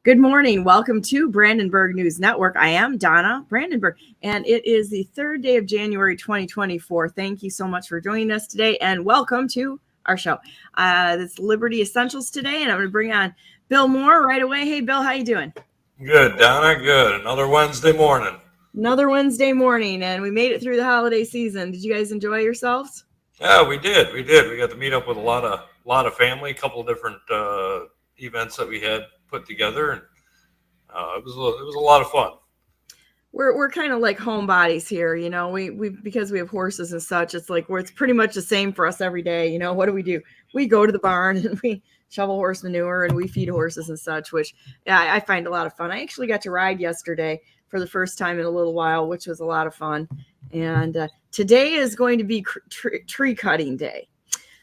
Good morning. Welcome to Brandenburg News Network. I am Donna Brandenburg, and it is the third day of January 2024. Thank you so much for joining us today, and welcome to our show. It's Liberty Essentials today, and I'm going to bring on Bill Mohr right away. Hey, Bill, how you doing? Good, Donna. Good. Another Wednesday morning. Another Wednesday morning, and we made it through the holiday season. Did you guys enjoy yourselves? Yeah, we did. We got to meet up with a lot of family, a couple of different events that we had put together, and it was a lot of fun. We're kind of like homebodies here, you know. We because we have horses and such. It's like it's pretty much the same for us every day. You know, what do? We go to the barn and we shovel horse manure and we feed horses and such, which I find a lot of fun. I actually got to ride yesterday for the first time in a little while, which was a lot of fun. And today is going to be tree cutting day,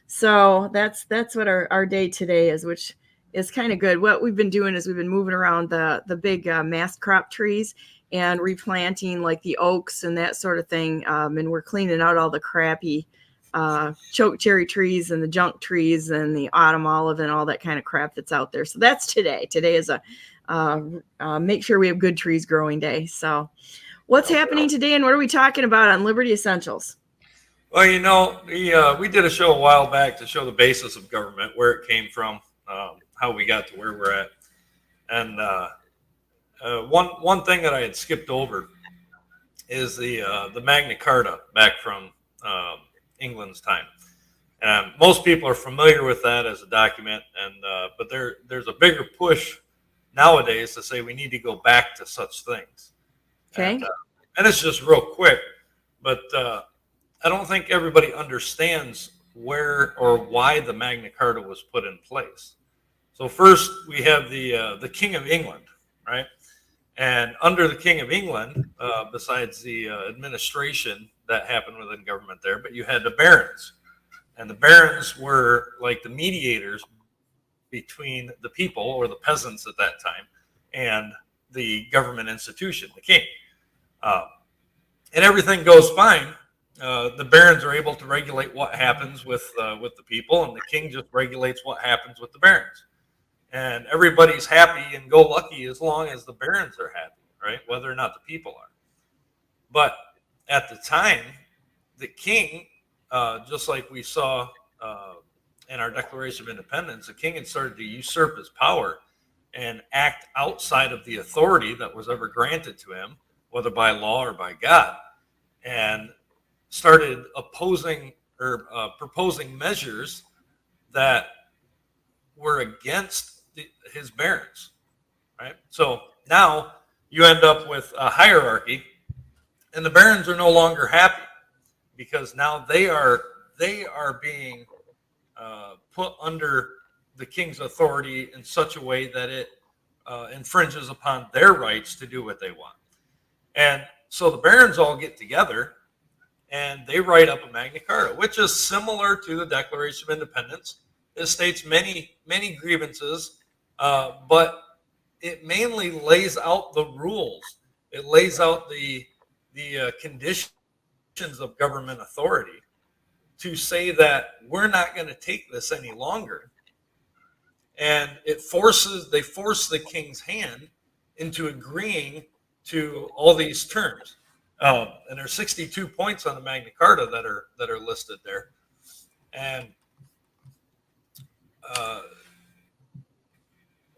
so that's what our day today is, which is kind of good. What we've been doing is we've been moving around the big mast crop trees and replanting like the oaks and that sort of thing. And we're cleaning out all the crappy choke cherry trees and the junk trees and the autumn olive and all that kind of crap that's out there. So that's today. Today is a make sure we have good trees growing day. So what's happening today, and what are we talking about on Liberty Essentials? Well, you know, we did a show a while back to show the basis of government, where it came from, how we got to where we're at. And one thing that I had skipped over is the Magna Carta back from England's time. Most people are familiar with that as a document, but there's a bigger push nowadays to say we need to go back to such things. Okay. And it's just real quick, but I don't think everybody understands where or why the Magna Carta was put in place. So first we have the King of England, right? And under the King of England, besides the administration that happened within government there, but you had the barons. And the barons were like the mediators between the people, or the peasants at that time, and the government institution, the king. And everything goes fine. The barons are able to regulate what happens with the people, and the king just regulates what happens with the barons. And everybody's happy and go lucky as long as the barons are happy, right? Whether or not the people are. But at the time, the king, just like we saw in our Declaration of Independence, the king had started to usurp his power and act outside of the authority that was ever granted to him, whether by law or by God, and started opposing or proposing measures that were against his barons, right? So now you end up with a hierarchy, and the barons are no longer happy because now they are being put under the king's authority in such a way that it infringes upon their rights to do what they want. And so the barons all get together and they write up a Magna Carta, which is similar to the Declaration of Independence. It states many grievances, but it mainly lays out the rules. It lays out the conditions of government authority to say that we're not going to take this any longer. And they force the king's hand into agreeing to all these terms. And there's 62 points on the Magna Carta that are listed there. And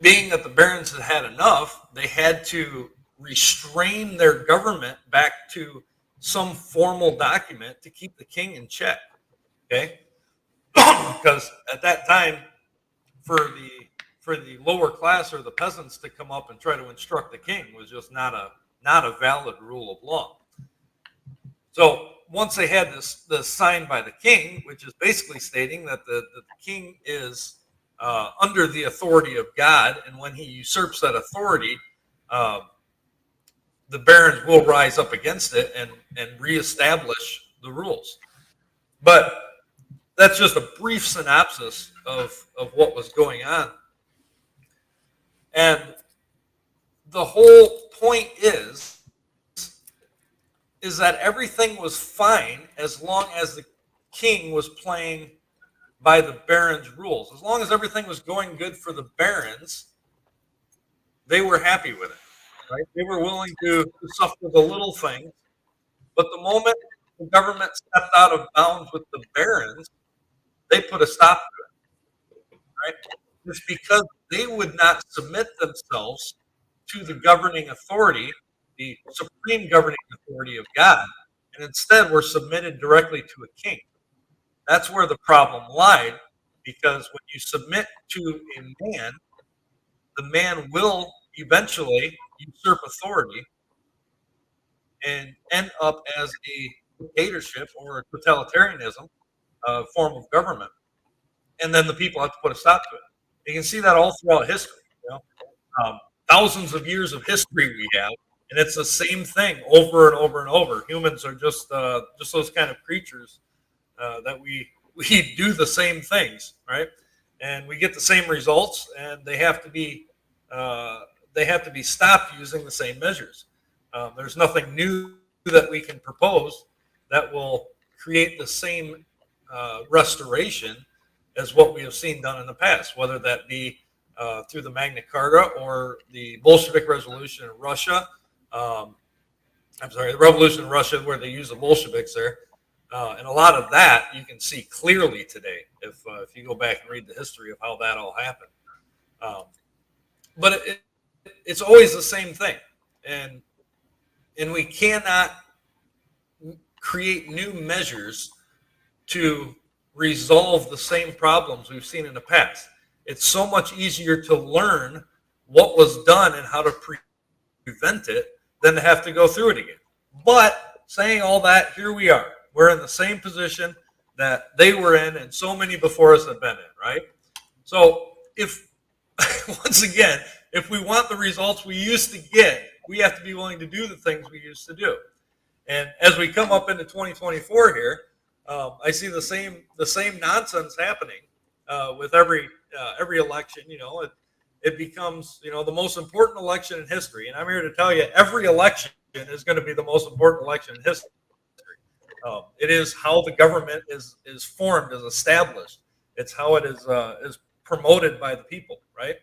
being that the barons had enough, they had to restrain their government back to some formal document to keep the king in check. Okay, because at that time, for the lower class or the peasants to come up and try to instruct the king was just not a valid rule of law. So once they had this signed by the king, which is basically stating that the king is under the authority of God, and when he usurps that authority, the barons will rise up against it and reestablish the rules. But that's just a brief synopsis of what was going on. And the whole point is that everything was fine as long as the king was playing by the barons' rules. As long as everything was going good for the barons, they were happy with it, right? They were willing to suffer the little things. But the moment the government stepped out of bounds with the barons, they put a stop to it, right? It's because they would not submit themselves to the governing authority, the supreme governing authority of God, and instead were submitted directly to a king. That's where the problem lied, because when you submit to a man, the man will eventually usurp authority and end up as a dictatorship or a totalitarianism form of government. And then the people have to put a stop to it. You can see that all throughout history. You know? Thousands of years of history we have, and it's the same thing over and over and over. Humans are just those kind of creatures that we do the same things, right? And we get the same results, and they have to be stopped using the same measures. There's nothing new that we can propose that will create the same restoration as what we have seen done in the past, whether that be through the Magna Carta or the Bolshevik Revolution in Russia. The revolution in Russia where they use the Bolsheviks there. And a lot of that you can see clearly today if you go back and read the history of how that all happened. But it's always the same thing. And we cannot create new measures to resolve the same problems we've seen in the past. It's so much easier to learn what was done and how to prevent it than to have to go through it again. But saying all that, here we are. We're in the same position that they were in and so many before us have been in, right? So if, once again, if we want the results we used to get, we have to be willing to do the things we used to do. And as we come up into 2024 here, I see the same nonsense happening with every election. You know, it becomes, you know, the most important election in history. And I'm here to tell you, every election is going to be the most important election in history. It is how the government is formed, is established. It's how it is promoted by the people, right?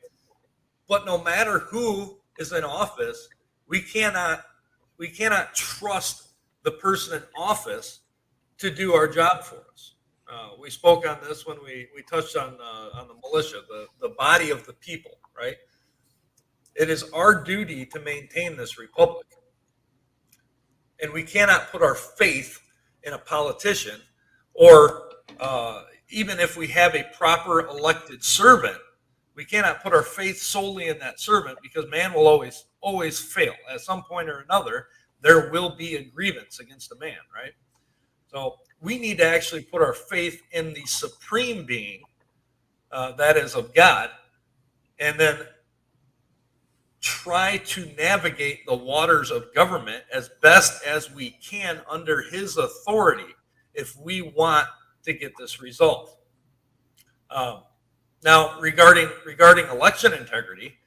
But no matter who is in office, we cannot trust the person in office to do our job for us. We spoke on this when we touched on the militia, the body of the people, right? It is our duty to maintain this republic. And we cannot put our faith in a politician, or even if we have a proper elected servant, we cannot put our faith solely in that servant, because man will always fail. At some point or another, there will be a grievance against a man, right? So we need to actually put our faith in the supreme being that is of God, and then try to navigate the waters of government as best as we can under his authority if we want to get this resolved. Now, regarding election integrity,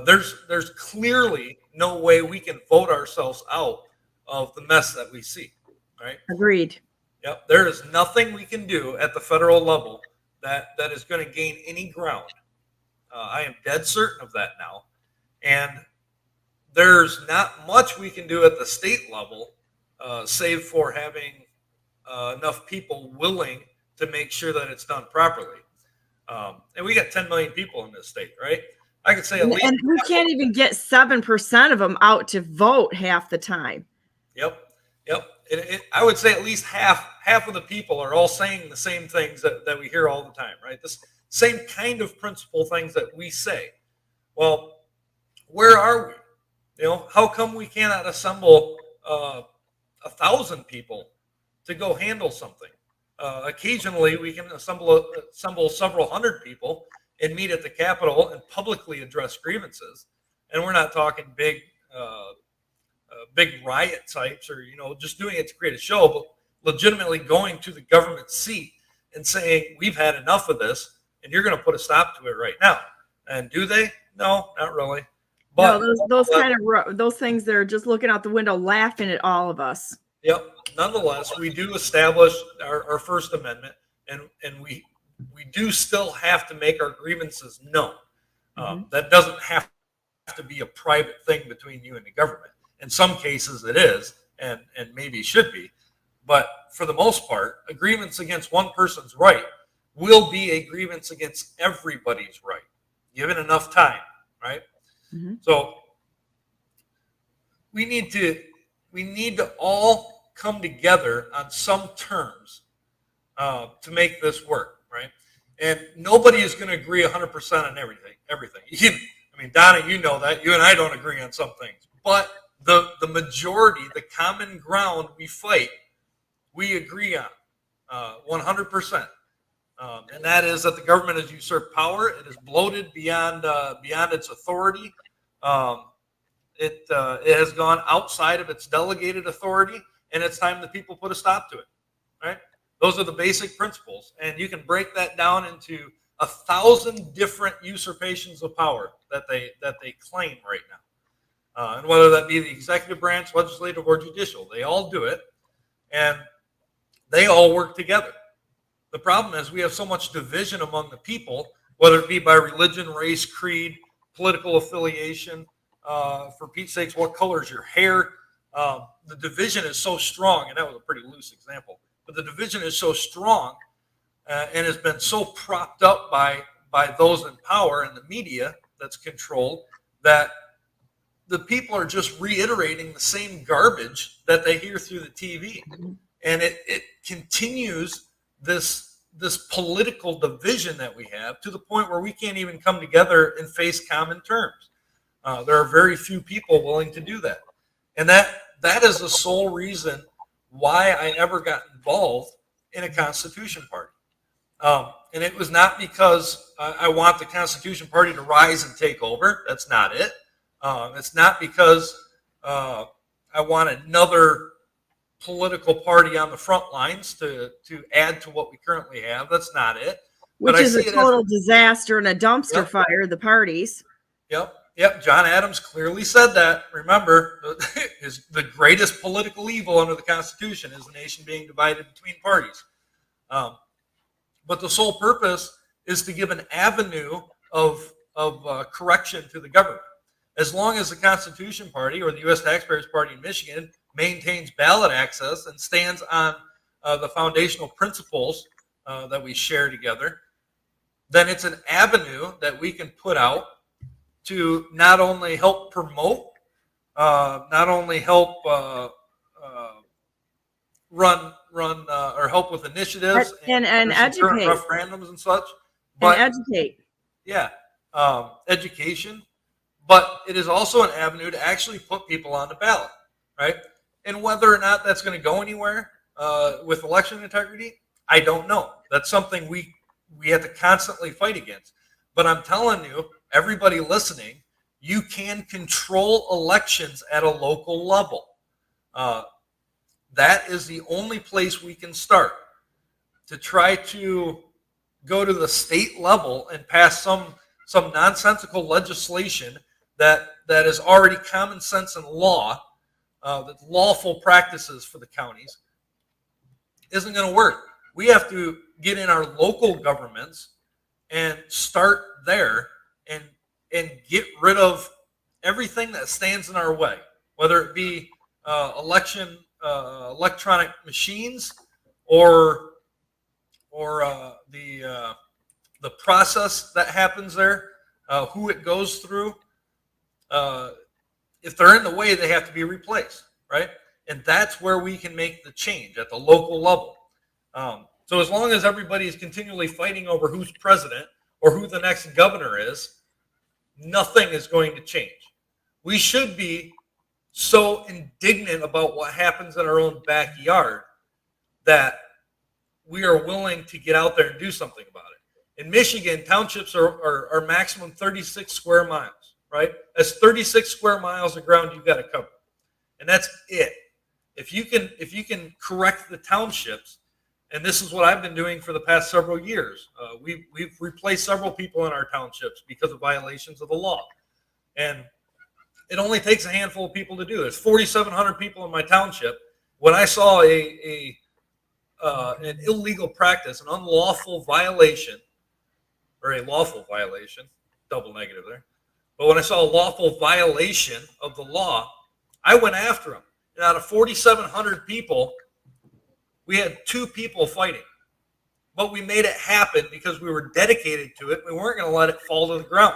there's clearly no way we can vote ourselves out of the mess that we see, right? Agreed. Yep. There is nothing we can do at the federal level that is going to gain any ground. I am dead certain of that now. And there's not much we can do at the state level, save for having enough people willing to make sure that it's done properly. And we got 10 million people in this state, right? I could say at least. And we can't even get 7% of them out to vote half the time. Yep. I would say at least half of the people are all saying the same things that we hear all the time, right? This same kind of principle things that we say. Well, where are we? You know, how come we cannot assemble 1,000 people to go handle something? Occasionally, we can assemble several hundred people and meet at the Capitol and publicly address grievances. And we're not talking big riot types, or, you know, just doing it to create a show, but legitimately going to the government seat and saying, we've had enough of this, and you're going to put a stop to it right now. And do they? No, not really. But no, those things, they're just looking out the window, laughing at all of us. Yep. Nonetheless, we do establish our First Amendment, and we do still have to make our grievances known. That doesn't have to be a private thing between you and the government. In some cases it is, and maybe should be. But for the most part, a grievance against one person's right will be a grievance against everybody's right, given enough time, right? Mm-hmm. So we need to all come together on some terms to make this work, right? And nobody is going to agree 100% on everything. I mean, Donna, you know that. You and I don't agree on some things. But the majority, the common ground we fight, we agree on 100%. And that is that the government has usurped power. It is bloated beyond its authority. It has gone outside of its delegated authority, and it's time the people put a stop to it, right? Those are the basic principles, and you can break that down into 1,000 different usurpations of power that they claim right now. And whether that be the executive branch, legislative, or judicial, they all do it, and they all work together. The problem is we have so much division among the people, whether it be by religion, race, creed, political affiliation. For Pete's sakes, what color is your hair? The division is so strong, and that was a pretty loose example, but the division is so strong and has been so propped up by those in power and the media that's controlled that the people are just reiterating the same garbage that they hear through the TV. And it continues this political division that we have to the point where we can't even come together and face common terms. There are very few people willing to do that. And that is the sole reason why I ever got involved in a Constitution Party. And it was not because I want the Constitution Party to rise and take over. That's not it. It's not because I want another political party on the front lines to add to what we currently have. That's not it. Which is a total disaster and a dumpster fire, the parties. Yep. John Adams clearly said that. Remember, is the greatest political evil under the Constitution is the nation being divided between parties. But the sole purpose is to give an avenue of correction to the government. As long as the Constitution Party or the U.S. Taxpayers Party in Michigan maintains ballot access and stands on the foundational principles that we share together, then it's an avenue that we can put out to not only help promote, not only help run or help with initiatives and educate referendums and such, but and educate. Yeah, education, but it is also an avenue to actually put people on the ballot, right? And whether or not that's going to go anywhere with election integrity, I don't know. That's something we have to constantly fight against. But I'm telling you, everybody listening, you can control elections at a local level. That is the only place we can start. To try to go to the state level and pass some nonsensical legislation that is already common sense and law, that's lawful practices for the counties, isn't going to work. We have to get in our local governments and start there and get rid of everything that stands in our way, whether it be electronic machines or the process that happens there, who it goes through. If they're in the way, they have to be replaced, right? And that's where we can make the change at the local level. So as long as everybody is continually fighting over who's president or who the next governor is, nothing is going to change. We should be so indignant about what happens in our own backyard that we are willing to get out there and do something about it. In Michigan, townships are maximum 36 square miles, right? That's 36 square miles of ground you've got to cover. And that's it. If you can correct the townships, and this is what I've been doing for the past several years. We've replaced several people in our townships because of violations of the law. And it only takes a handful of people to do. There's 4,700 people in my township. When I saw an illegal practice, an unlawful violation, or a lawful violation, double negative there, But when I saw a lawful violation of the law, I went after them. And out of 4,700 people, we had 2 people fighting. But we made it happen because we were dedicated to it. We weren't going to let it fall to the ground,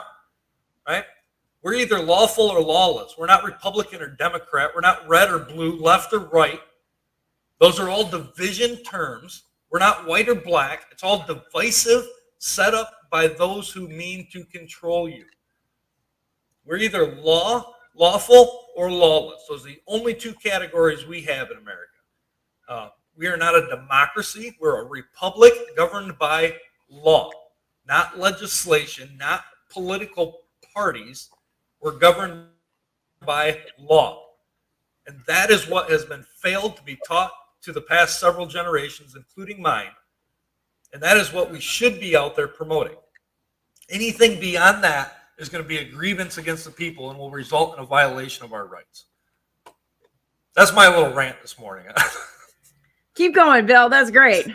right? We're either lawful or lawless. We're not Republican or Democrat. We're not red or blue, left or right. Those are all division terms. We're not white or black. It's all divisive, set up by those who mean to control you. We're either lawful, or lawless. Those are the only 2 categories we have in America. We are not a democracy. We're a republic governed by law, not legislation, not political parties. We're governed by law. And that is what has been failed to be taught to the past several generations, including mine. And that is what we should be out there promoting. Anything beyond that is going to be a grievance against the people and will result in a violation of our rights. That's my little rant this morning. Keep going, Bill. That's great.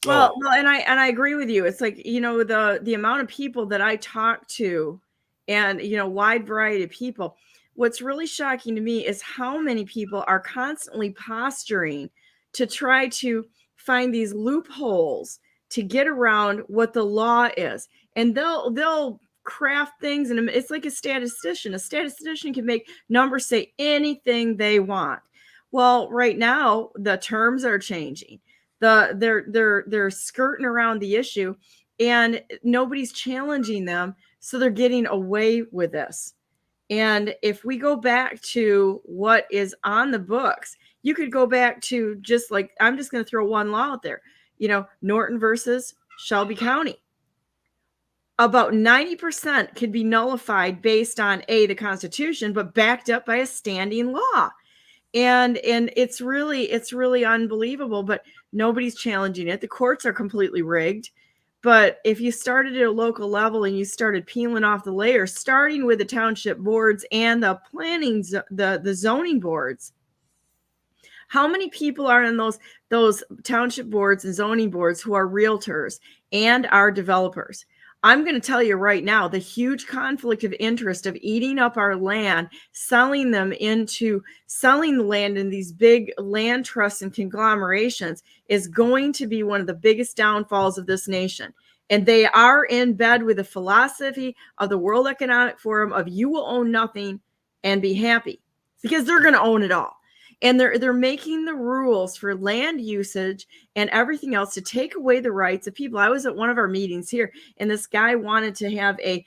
Well, and I agree with you. It's like, you know, the amount of people that I talk to, and, you know, wide variety of people. What's really shocking to me is how many people are constantly posturing to try to find these loopholes to get around what the law is. And they'll craft things, and it's like a statistician. A statistician can make numbers say anything they want. Well, right now the terms are changing. They're skirting around the issue, and nobody's challenging them, so they're getting away with this. And if we go back to what is on the books, you could go back to just like, I'm just going to throw one law out there, you know, Norton versus Shelby County. About 90% could be nullified based on the Constitution, but backed up by a standing law. And it's really unbelievable, but nobody's challenging it. The courts are completely rigged. But if you started at a local level and you started peeling off the layers, starting with the township boards and the planning, the zoning boards, how many people are in those township boards and zoning boards who are realtors and are developers? I'm going to tell you right now, the huge conflict of interest of eating up our land, selling the land in these big land trusts and conglomerations is going to be one of the biggest downfalls of this nation. And they are in bed with the philosophy of the World Economic Forum of you will own nothing and be happy, because they're going to own it all. And they're making the rules for land usage and everything else to take away the rights of people. I was at one of our meetings here, and this guy wanted to have he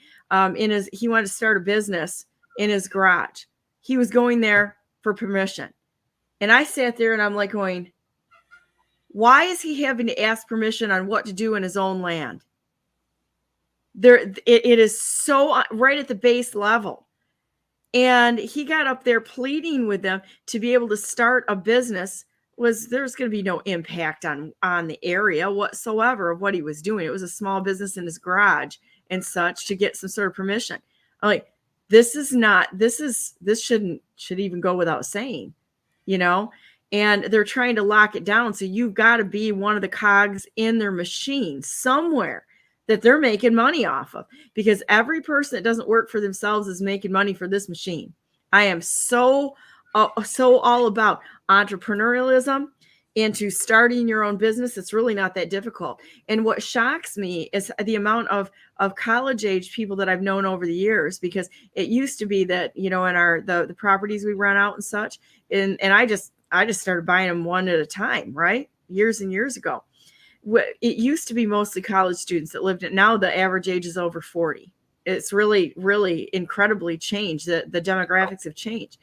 wanted to start a business in his garage. He was going there for permission. And I sat there and I'm like going, why is he having to ask permission on what to do in his own land? It is so right at the base level. And he got up there pleading with them to be able to start a business. There's going to be no impact on the area whatsoever of what he was doing. It was a small business in his garage and such to get some sort of permission. I'm like, this should even go without saying, you know, and they're trying to lock it down. So you've got to be one of the cogs in their machine somewhere that they're making money off of, because every person that doesn't work for themselves is making money for this machine. I am so all about entrepreneurialism into starting your own business. It's really not that difficult. And what shocks me is the amount of college age people that I've known over the years, because it used to be that, you know, in the properties we rent out and such, and I just started buying them one at a time, right? Years and years ago. It used to be mostly college students that lived it. Now the average age is over 40. It's really, really incredibly changed. The demographics have changed.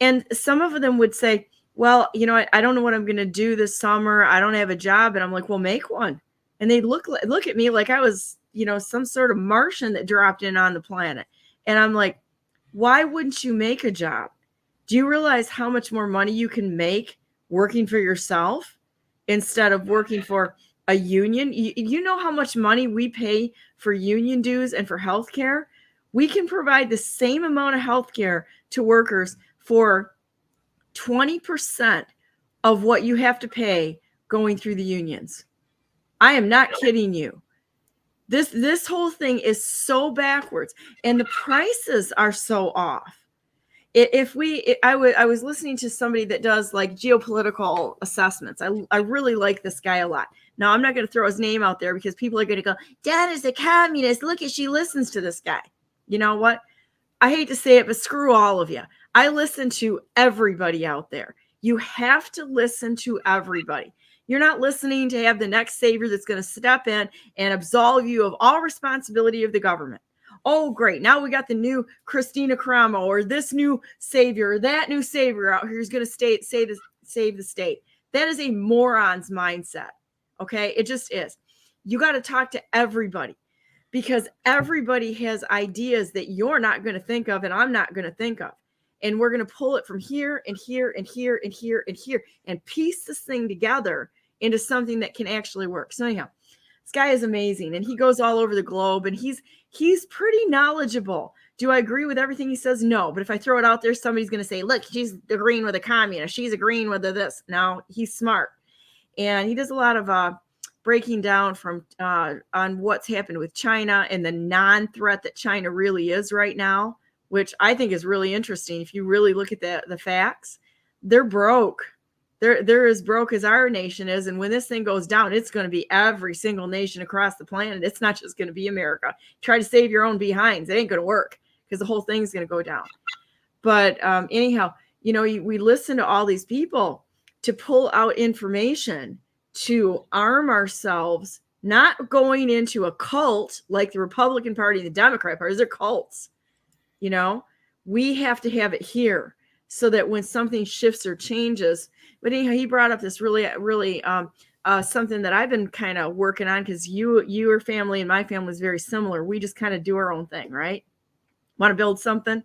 And some of them would say, well, you know, I don't know what I'm going to do this summer. I don't have a job. And I'm like, well, make one. And they look at me like I was, you know, some sort of Martian that dropped in on the planet. And I'm like, why wouldn't you make a job? Do you realize how much more money you can make working for yourself instead of working for a union? You know how much money we pay for union dues and for healthcare? We can provide the same amount of healthcare to workers for 20% of what you have to pay going through the unions. I am not kidding you. This whole thing is so backwards, and the prices are so off. I was listening to somebody that does like geopolitical assessments. I really like this guy a lot. Now, I'm not going to throw his name out there because people are going to go, Dad is a communist. Look at, she listens to this guy. You know what? I hate to say it, but screw all of you. I listen to everybody out there. You have to listen to everybody. You're not listening to have the next savior that's going to step in and absolve you of all responsibility of the government. Oh, great. Now we got the new Christina Caramo, or this new savior, or that new savior out here who's going to save the state. That is a moron's mindset. Okay. It just is. You got to talk to everybody, because everybody has ideas that you're not going to think of and I'm not going to think of. And we're going to pull it from here and here and here and here and here and piece this thing together into something that can actually work. So anyhow, this guy is amazing, and he goes all over the globe, and he's pretty knowledgeable. Do I agree with everything he says? No. But if I throw it out there, somebody's going to say, look, she's agreeing with a communist. She's agreeing with this. No, he's smart. And he does a lot of breaking down from on what's happened with China and the non-threat that China really is right now, which I think is really interesting. If you really look at the facts, they're broke. They're as broke as our nation is. And when this thing goes down, it's going to be every single nation across the planet. It's not just going to be America. Try to save your own behinds. It ain't going to work, because the whole thing's going to go down. But anyhow, we listen to all these people to pull out information to arm ourselves, not going into a cult like the Republican Party and the Democrat Party. They're cults. We have to have it here so that when something shifts or changes. But anyhow, he brought up this really something that I've been kind of working on, because your family and my family is very similar. We just kind of do our own thing, right? Want to build something?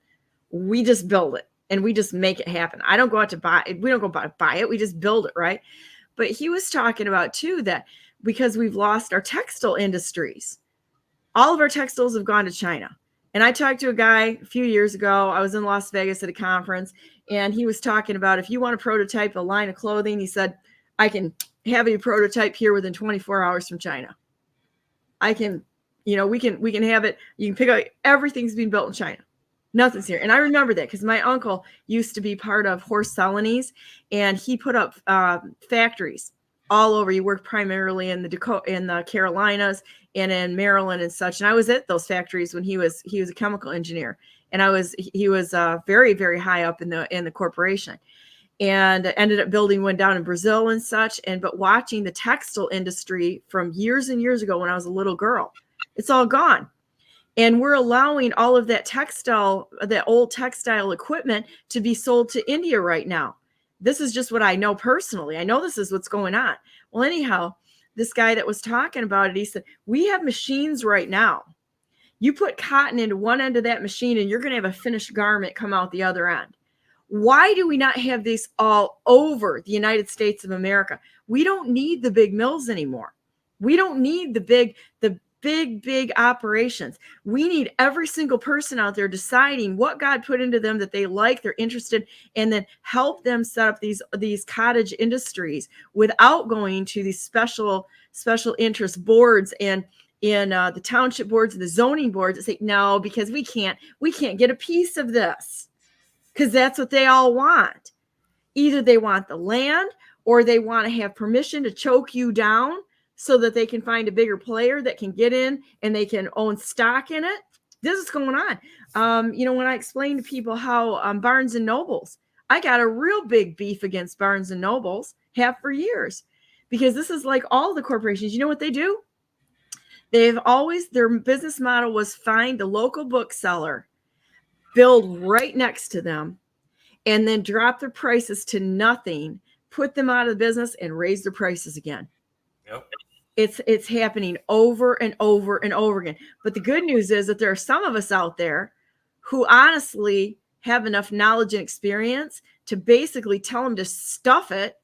We just build it, and we just make it happen. I don't go out to buy it. We don't go buy it. We just build it, right? But he was talking about too that because we've lost our textile industries, all of our textiles have gone to China. And I talked to a guy a few years ago. I was in Las Vegas at a conference, and he was talking about, if you want to prototype a line of clothing, he said, I can have a prototype here within 24 hours from China. I can, we can have it. You can pick up, everything's being built in China. Nothing's here. And I remember that because my uncle used to be part of Horse Celanese, and he put up factories all over. He worked primarily in the Carolinas and in Maryland and such. And I was at those factories when he was a chemical engineer, and he was very, very high up in the corporation, and ended up building one down in Brazil and such. But watching the textile industry from years and years ago when I was a little girl, it's all gone. And we're allowing all of that old textile equipment to be sold to India right now. This is just what I know personally. I know this is what's going on. Well, anyhow, this guy that was talking about it, he said, we have machines right now. You put cotton into one end of that machine, and you're going to have a finished garment come out the other end. Why do we not have this all over the United States of America? We don't need the big mills anymore. We don't need the big operations. We need every single person out there deciding what God put into them that they like, they're interested, and then help them set up these cottage industries without going to these special interest boards and in the township boards and the zoning boards that say, no, because we can't get a piece of this, because that's what they all want. Either they want the land, or they want to have permission to choke you down so that they can find a bigger player that can get in and they can own stock in it. This is going on. When I explain to people how Barnes and Nobles, I got a real big beef against Barnes and Nobles, have for years, because this is like all the corporations. You know what they do? Their business model was find the local bookseller, build right next to them, and then drop their prices to nothing, put them out of the business, and raise their prices again. Yep. It's happening over and over and over again. But the good news is that there are some of us out there who honestly have enough knowledge and experience to basically tell them to stuff it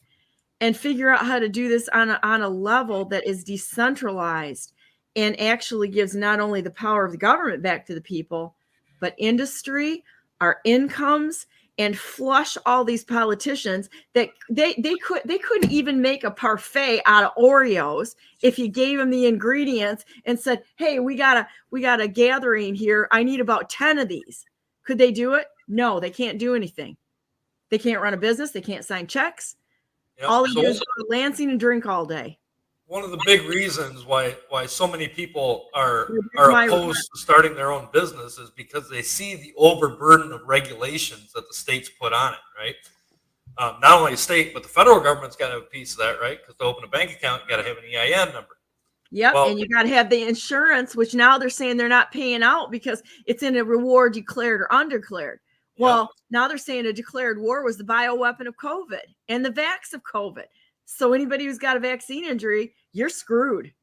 and figure out how to do this on a level that is decentralized and actually gives not only the power of the government back to the people, but industry, our incomes, and flush all these politicians that they couldn't even make a parfait out of Oreos if you gave them the ingredients and said, hey, we got a gathering here, I need about 10 of these. Could they do it? No, they can't do anything. They can't run a business, they can't sign checks. Yep. All they do is go to Lansing and drink all day. One of the big reasons why so many people are opposed to starting their own business is because they see the overburden of regulations that the states put on it, right? Not only state, but the federal government's got to have a piece of that, right? Because to open a bank account, you got to have an EIN number. Yep, well, and you got to have the insurance, which now they're saying they're not paying out because it's in a reward declared or undeclared. Well, yep. Now they're saying a declared war was the bioweapon of COVID and the vax of COVID. So anybody who's got a vaccine injury, you're screwed.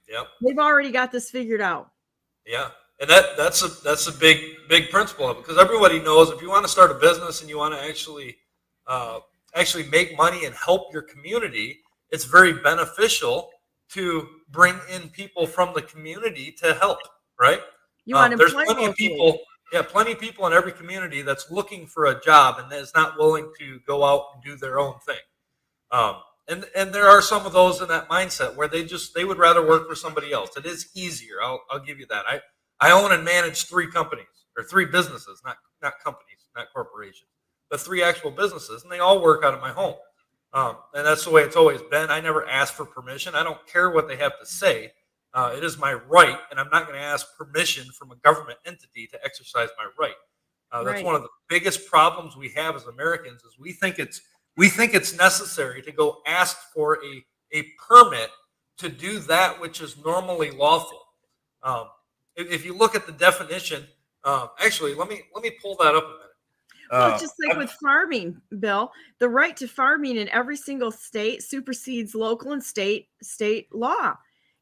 Yep. They've already got this figured out. Yeah. And that's a big principle of it, because everybody knows if you want to start a business and you want to actually make money and help your community, it's very beneficial to bring in people from the community to help, right? You want there's plenty of people. Yeah, plenty of people in every community that's looking for a job and is not willing to go out and do their own thing. And there are some of those in that mindset where they would rather work for somebody else. It is easier. I'll give you that. I own and manage 3 companies, or 3 businesses, not companies, not corporations, but 3 actual businesses, and they all work out of my home. And that's the way it's always been. I never ask for permission. I don't care what they have to say. It is my right, and I'm not going to ask permission from a government entity to exercise my right. That's right. One of the biggest problems we have as Americans is we think it's necessary to go ask for a permit to do that which is normally lawful. If you look at the definition, actually, let me pull that up a minute. Well, just like with farming, Bill, the right to farming in every single state supersedes local and state law.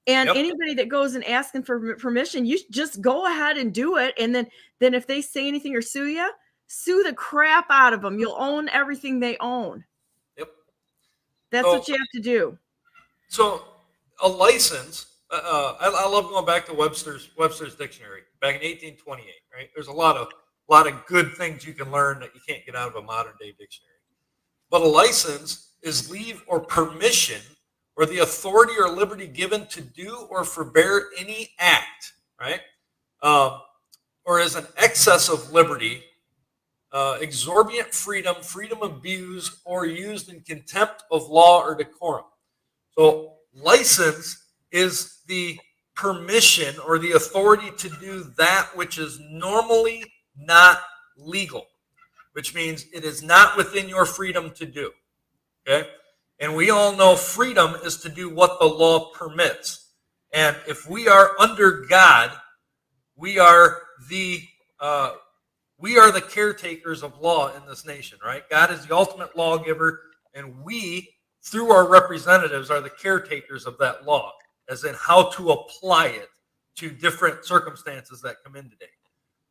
And yep. Anybody that goes and asking for permission, you just go ahead and do it. And then if they say anything or sue you, sue the crap out of them. You'll own everything they own. Yep. That's what you have to do. So a license, I love going back to Webster's dictionary back in 1828, right? There's a lot of good things you can learn that you can't get out of a modern day dictionary. But a license is leave or permission or the authority or liberty given to do or forbear any act, right? Or is an excess of liberty, exorbitant freedom abused or used in contempt of law or decorum. So license is the permission or the authority to do that which is normally not legal, which means it is not within your freedom to do, okay? And we all know freedom is to do what the law permits. And if we are under God, we are the caretakers of law in this nation, right? God is the ultimate lawgiver, and we, through our representatives, are the caretakers of that law, as in how to apply it to different circumstances that come in today.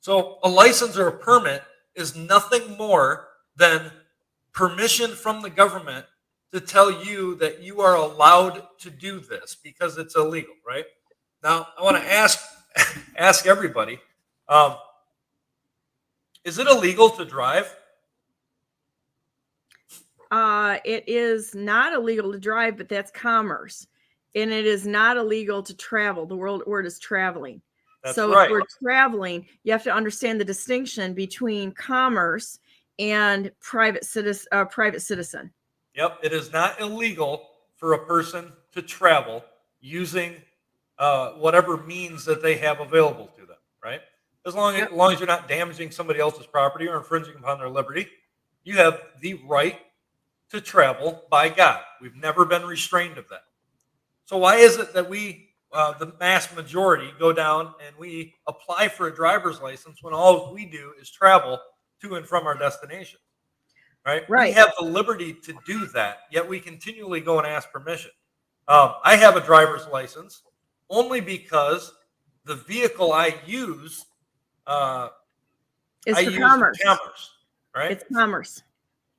So a license or a permit is nothing more than permission from the government to tell you that you are allowed to do this because it's illegal, right? Now, I want to ask everybody, is it illegal to drive? It is not illegal to drive, but that's commerce. And it is not illegal to travel. The word is traveling. That's so right. If we're traveling, you have to understand the distinction between commerce and private citizen. Yep, it is not illegal for a person to travel using whatever means that they have available to them, right? As long as you're not damaging somebody else's property or infringing upon their liberty, you have the right to travel by God. We've never been restrained of that. So why is it that we, the mass majority, go down and we apply for a driver's license when all we do is travel to and from our destination? Right? We have the liberty to do that, yet we continually go and ask permission. I have a driver's license only because the vehicle I use is for commerce. Right? It's commerce.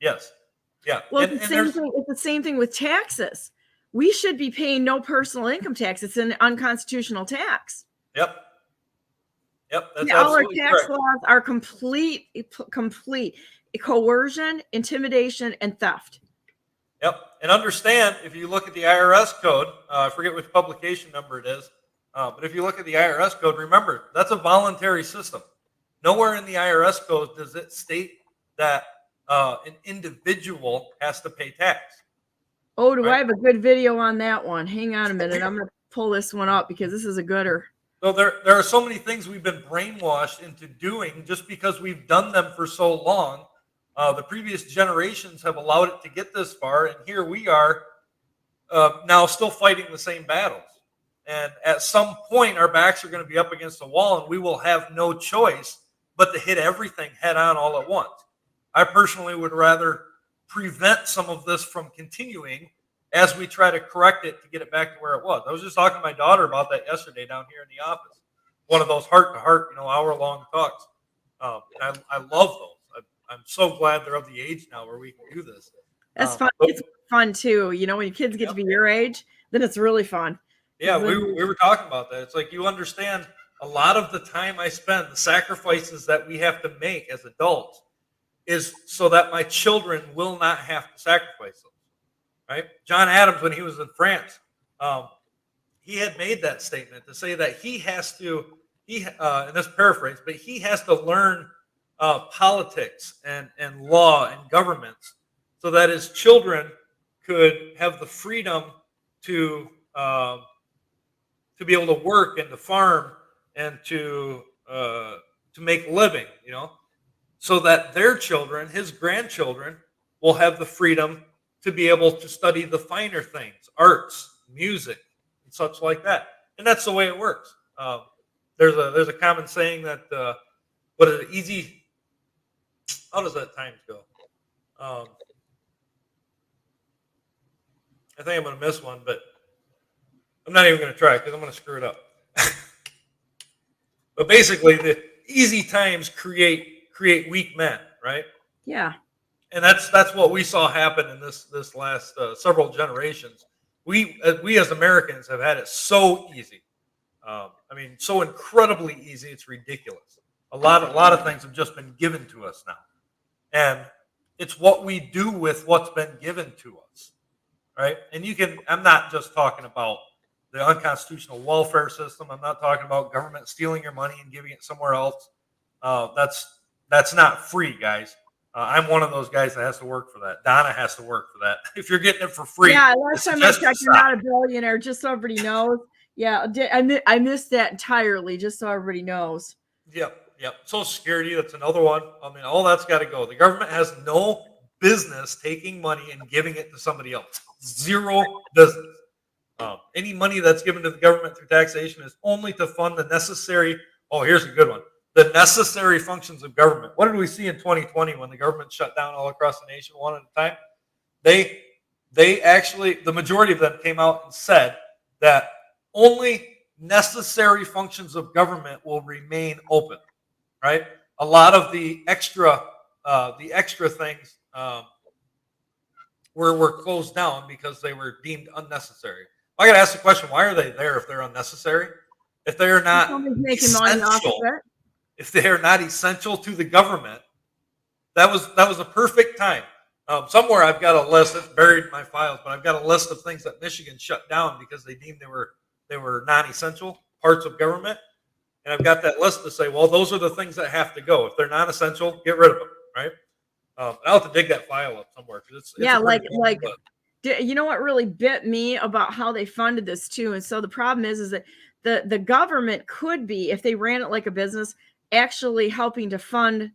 Yes. Yeah. Well, it's the same thing with taxes. We should be paying no personal income tax. It's an unconstitutional tax. Yep. That's all our absolutely tax correct. laws are complete. coercion, intimidation, and theft. Yep. And understand, if you look at the IRS code, I forget which publication number it is, but if you look at the IRS code, remember, that's a voluntary system. Nowhere in the IRS code does it state that an individual has to pay tax. Oh, do I have a good video on that one? Hang on a minute. I'm going to pull this one up because this is a gooder. So there are so many things we've been brainwashed into doing just because we've done them for so long. The previous generations have allowed it to get this far, and here we are now still fighting the same battles. And at some point, our backs are going to be up against the wall, and we will have no choice but to hit everything head on all at once. I personally would rather prevent some of this from continuing as we try to correct it to get it back to where it was. I was just talking to my daughter about that yesterday down here in the office. One of those heart-to-heart, hour-long talks. I love those. I'm so glad they're of the age now where we can do this. That's fun. It's fun too. When your kids get to be your age, then it's really fun. Yeah, we were talking about that. It's like, you understand a lot of the time I spend, the sacrifices that we have to make as adults is so that my children will not have to sacrifice them. Right? John Adams, when he was in France, he had made that statement to say that he has to, and this paraphrase, but he has to learn politics and law and governments so that his children could have the freedom to be able to work and to farm and to make a living, so that their children, his grandchildren, will have the freedom to be able to study the finer things, arts, music, and such like that. And that's the way it works. There's a common saying that, what is it, easy, how does that times go? I think I'm going to miss one, but I'm not even going to try because I'm going to screw it up. But basically, the easy times create weak men, right? Yeah. And that's what we saw happen in this last several generations. We as Americans have had it so easy. So incredibly easy. It's ridiculous. A lot of things have just been given to us now, and it's what we do with what's been given to us, right? And I'm not just talking about the unconstitutional welfare system. I'm not talking about government stealing your money and giving it somewhere else. That's not free, guys. I'm one of those guys that has to work for that. Donna has to work for that. If you're getting it for free. Yeah, last time I checked, you're not a billionaire, just so everybody knows. Yeah, I missed that entirely, just so everybody knows. Yep. Social Security, that's another one. All that's got to go. The government has no business taking money and giving it to somebody else. Zero business. Any money that's given to the government through taxation is only to fund the necessary, here's a good one, the necessary functions of government. What did we see in 2020 when the government shut down all across the nation one at a time? They actually, the majority of them came out and said that only necessary functions of government will remain open, right? A lot of the extra things were closed down because they were deemed unnecessary. I got to ask the question, why are they there if they're unnecessary? If they are not essential, if they are not essential to the government, that was a perfect time. Somewhere I've got a list, it's buried in my files, but I've got a list of things that Michigan shut down because they deemed they were non-essential parts of government. And I've got that list to say, well, those are the things that have to go. If they're non-essential, get rid of them, right? I'll have to dig that file up somewhere. It's you know what really bit me about how they funded this too? And so the problem is that the government could be, if they ran it like a business, actually helping to fund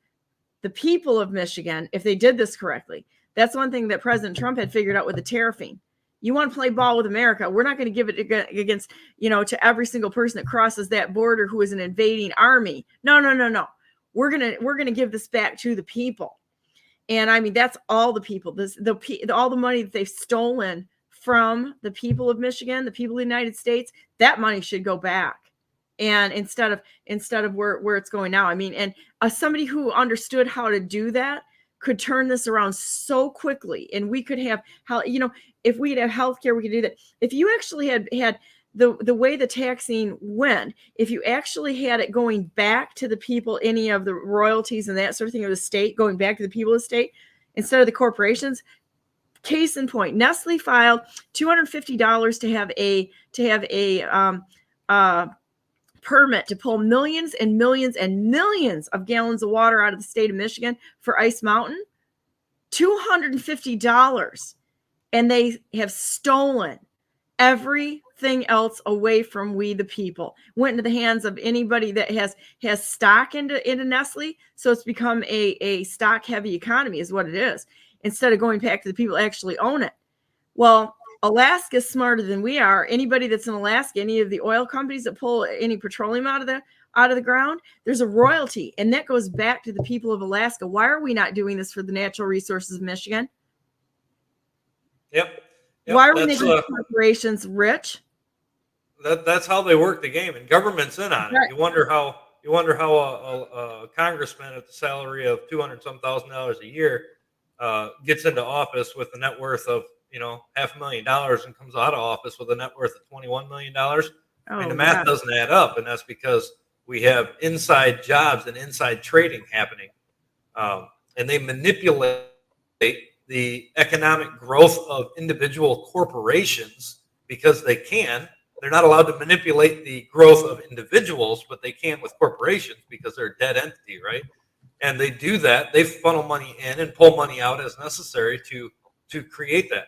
the people of Michigan if they did this correctly. That's one thing that President Trump had figured out with the tariffing. You want to play ball with America, we're not going to give it against, to every single person that crosses that border who is an invading army. No. We're going to give this back to the people. And that's all the people, all the money that they've stolen from the people of Michigan, the people of the United States, that money should go back. And instead of where it's going now, and somebody who understood how to do that could turn this around so quickly. And we could have if we could have healthcare, we could do that. If you actually had the way the taxing went, if you actually had it going back to the people, any of the royalties and that sort of thing of the state going back to the people of the state instead of the corporations. Case in point, Nestle filed $250 to have a permit to pull millions and millions and millions of gallons of water out of the state of Michigan for Ice Mountain. $250, and they have stolen everything else away from we the people. Went into the hands of anybody that has stock into Nestle, so it's become a stock heavy economy is what it is, instead of going back to the people that actually own it. Well, Alaska's smarter than we are. Anybody that's in Alaska, any of the oil companies that pull any petroleum out of the ground, there's a royalty, and that goes back to the people of Alaska. Why are we not doing this for the natural resources of Michigan? Yep. Why are we making corporations rich? That's how they work the game, and government's in on it. Right. You wonder how a congressman at the salary of $200,000 a year gets into office with a net worth of $500,000 and comes out of office with a net worth of $21 million. I mean, the math doesn't add up, and that's because we have inside jobs and inside trading happening, and they manipulate the economic growth of individual corporations because they can. They're not allowed to manipulate the growth of individuals, but they can with corporations because they're a dead entity, right? And they do that. They funnel money in and pull money out as necessary to create that.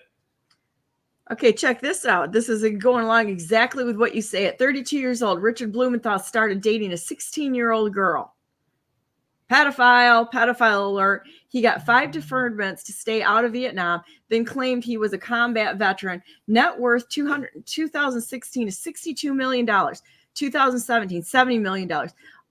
Okay, check this out. This is going along exactly with what you say. At 32 years old, Richard Blumenthal started dating a 16-year-old girl. Pedophile alert. He got 5 deferments to stay out of Vietnam, then claimed he was a combat veteran. Net worth 2016 is $62 million. 2017, $70 million.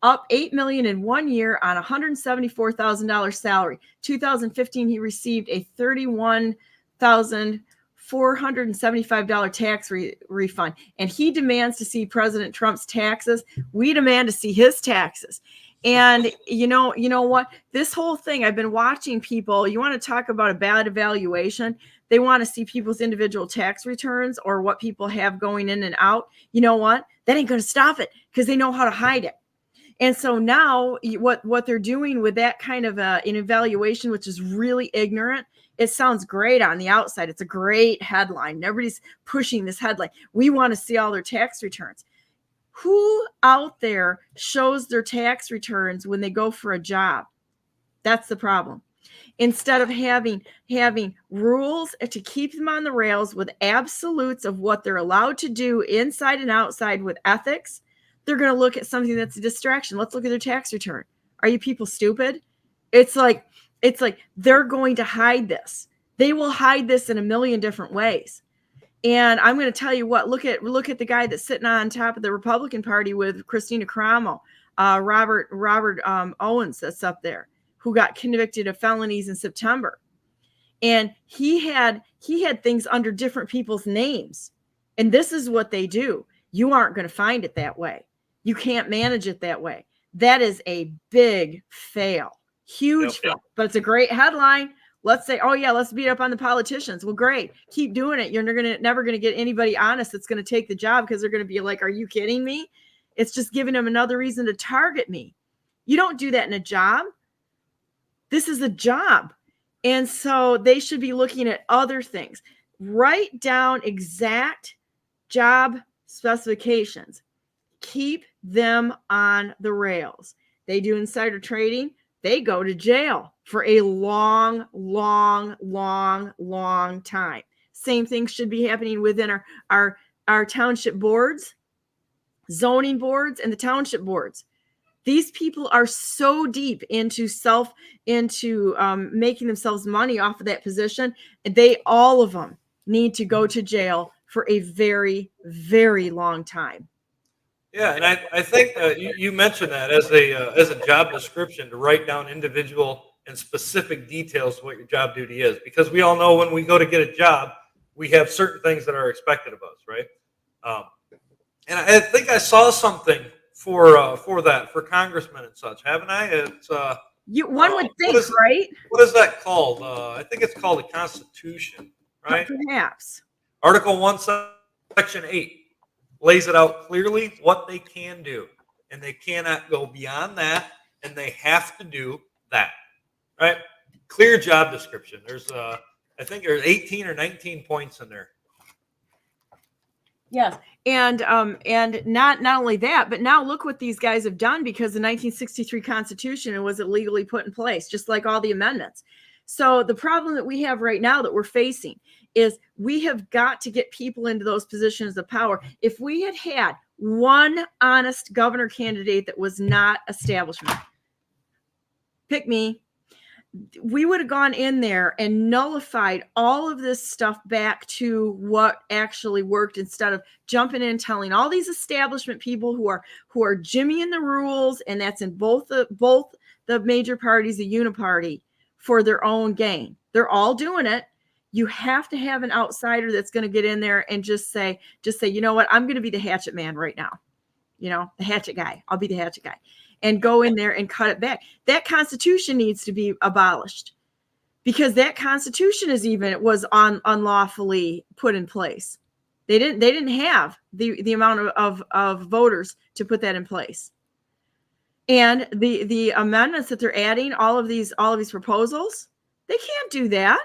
Up $8 million in 1 year on a $174,000 salary. 2015, he received a $31,475 tax refund. And he demands to see President Trump's taxes. We demand to see his taxes. And you know what? This whole thing, I've been watching people. You want to talk about a bad evaluation? They want to see people's individual tax returns or what people have going in and out. You know what? That ain't going to stop it because they know how to hide it. And so now what they're doing with that kind of an evaluation, which is really ignorant, it sounds great on the outside. It's a great headline. Everybody's pushing this headline. We want to see all their tax returns. Who out there shows their tax returns when they go for a job? That's the problem. Instead of having rules to keep them on the rails with absolutes of what they're allowed to do inside and outside with ethics, they're going to look at something that's a distraction. Let's look at their tax return. Are you people stupid? It's like they're going to hide this. They will hide this in a million different ways. And I'm going to tell you what, look at the guy that's sitting on top of the Republican Party with Christina Cromwell, Robert Owens that's up there, who got convicted of felonies in September. And he had things under different people's names. And this is what they do. You aren't going to find it that way. You can't manage it that way. That is a big fail, huge fail, but it's a great headline. Let's say, oh yeah, let's beat up on the politicians. Well, great. Keep doing it. You're never going to get anybody honest that's going to take the job because they're going to be like, are you kidding me? It's just giving them another reason to target me. You don't do that in a job. This is a job. And so they should be looking at other things. Write down exact job specifications. Keep them on the rails. They do insider trading. They go to jail for a long, long, long, long time. Same thing should be happening within our township boards, zoning boards, and the township boards. These people are so deep into making themselves money off of that position. All of them need to go to jail for a very, very long time. Yeah, and I think you mentioned that as a job description to write down individual and specific details of what your job duty is, because we all know when we go to get a job, we have certain things that are expected of us, right? And I think I saw something for that for congressmen and such, haven't I? It's one would think, right? What is that called? I think it's called the Constitution, right? Perhaps. Article 1, Section 8. lays it out clearly what they can do, and they cannot go beyond that, and they have to do that, right? Clear job description. There's I think there's 18 or 19 points in there. Yes, and not only that, but now look what these guys have done, because the 1963 Constitution was illegally put in place, just like all the amendments. So the problem that we have right now that we're facing is we have got to get people into those positions of power. If we had had one honest governor candidate that was not establishment, pick me, we would have gone in there and nullified all of this stuff back to what actually worked, instead of jumping in and telling all these establishment people who are jimmying the rules, and that's in both the major parties, the uniparty, for their own gain. They're all doing it. You have to have an outsider that's going to get in there and just say, you know what, I'm going to be the hatchet man right now. You know, the hatchet guy. I'll be the hatchet guy. And go in there and cut it back. That Constitution needs to be abolished, because that Constitution was unlawfully put in place. They didn't have the amount of voters to put that in place. And the amendments that they're adding, all of these proposals, they can't do that.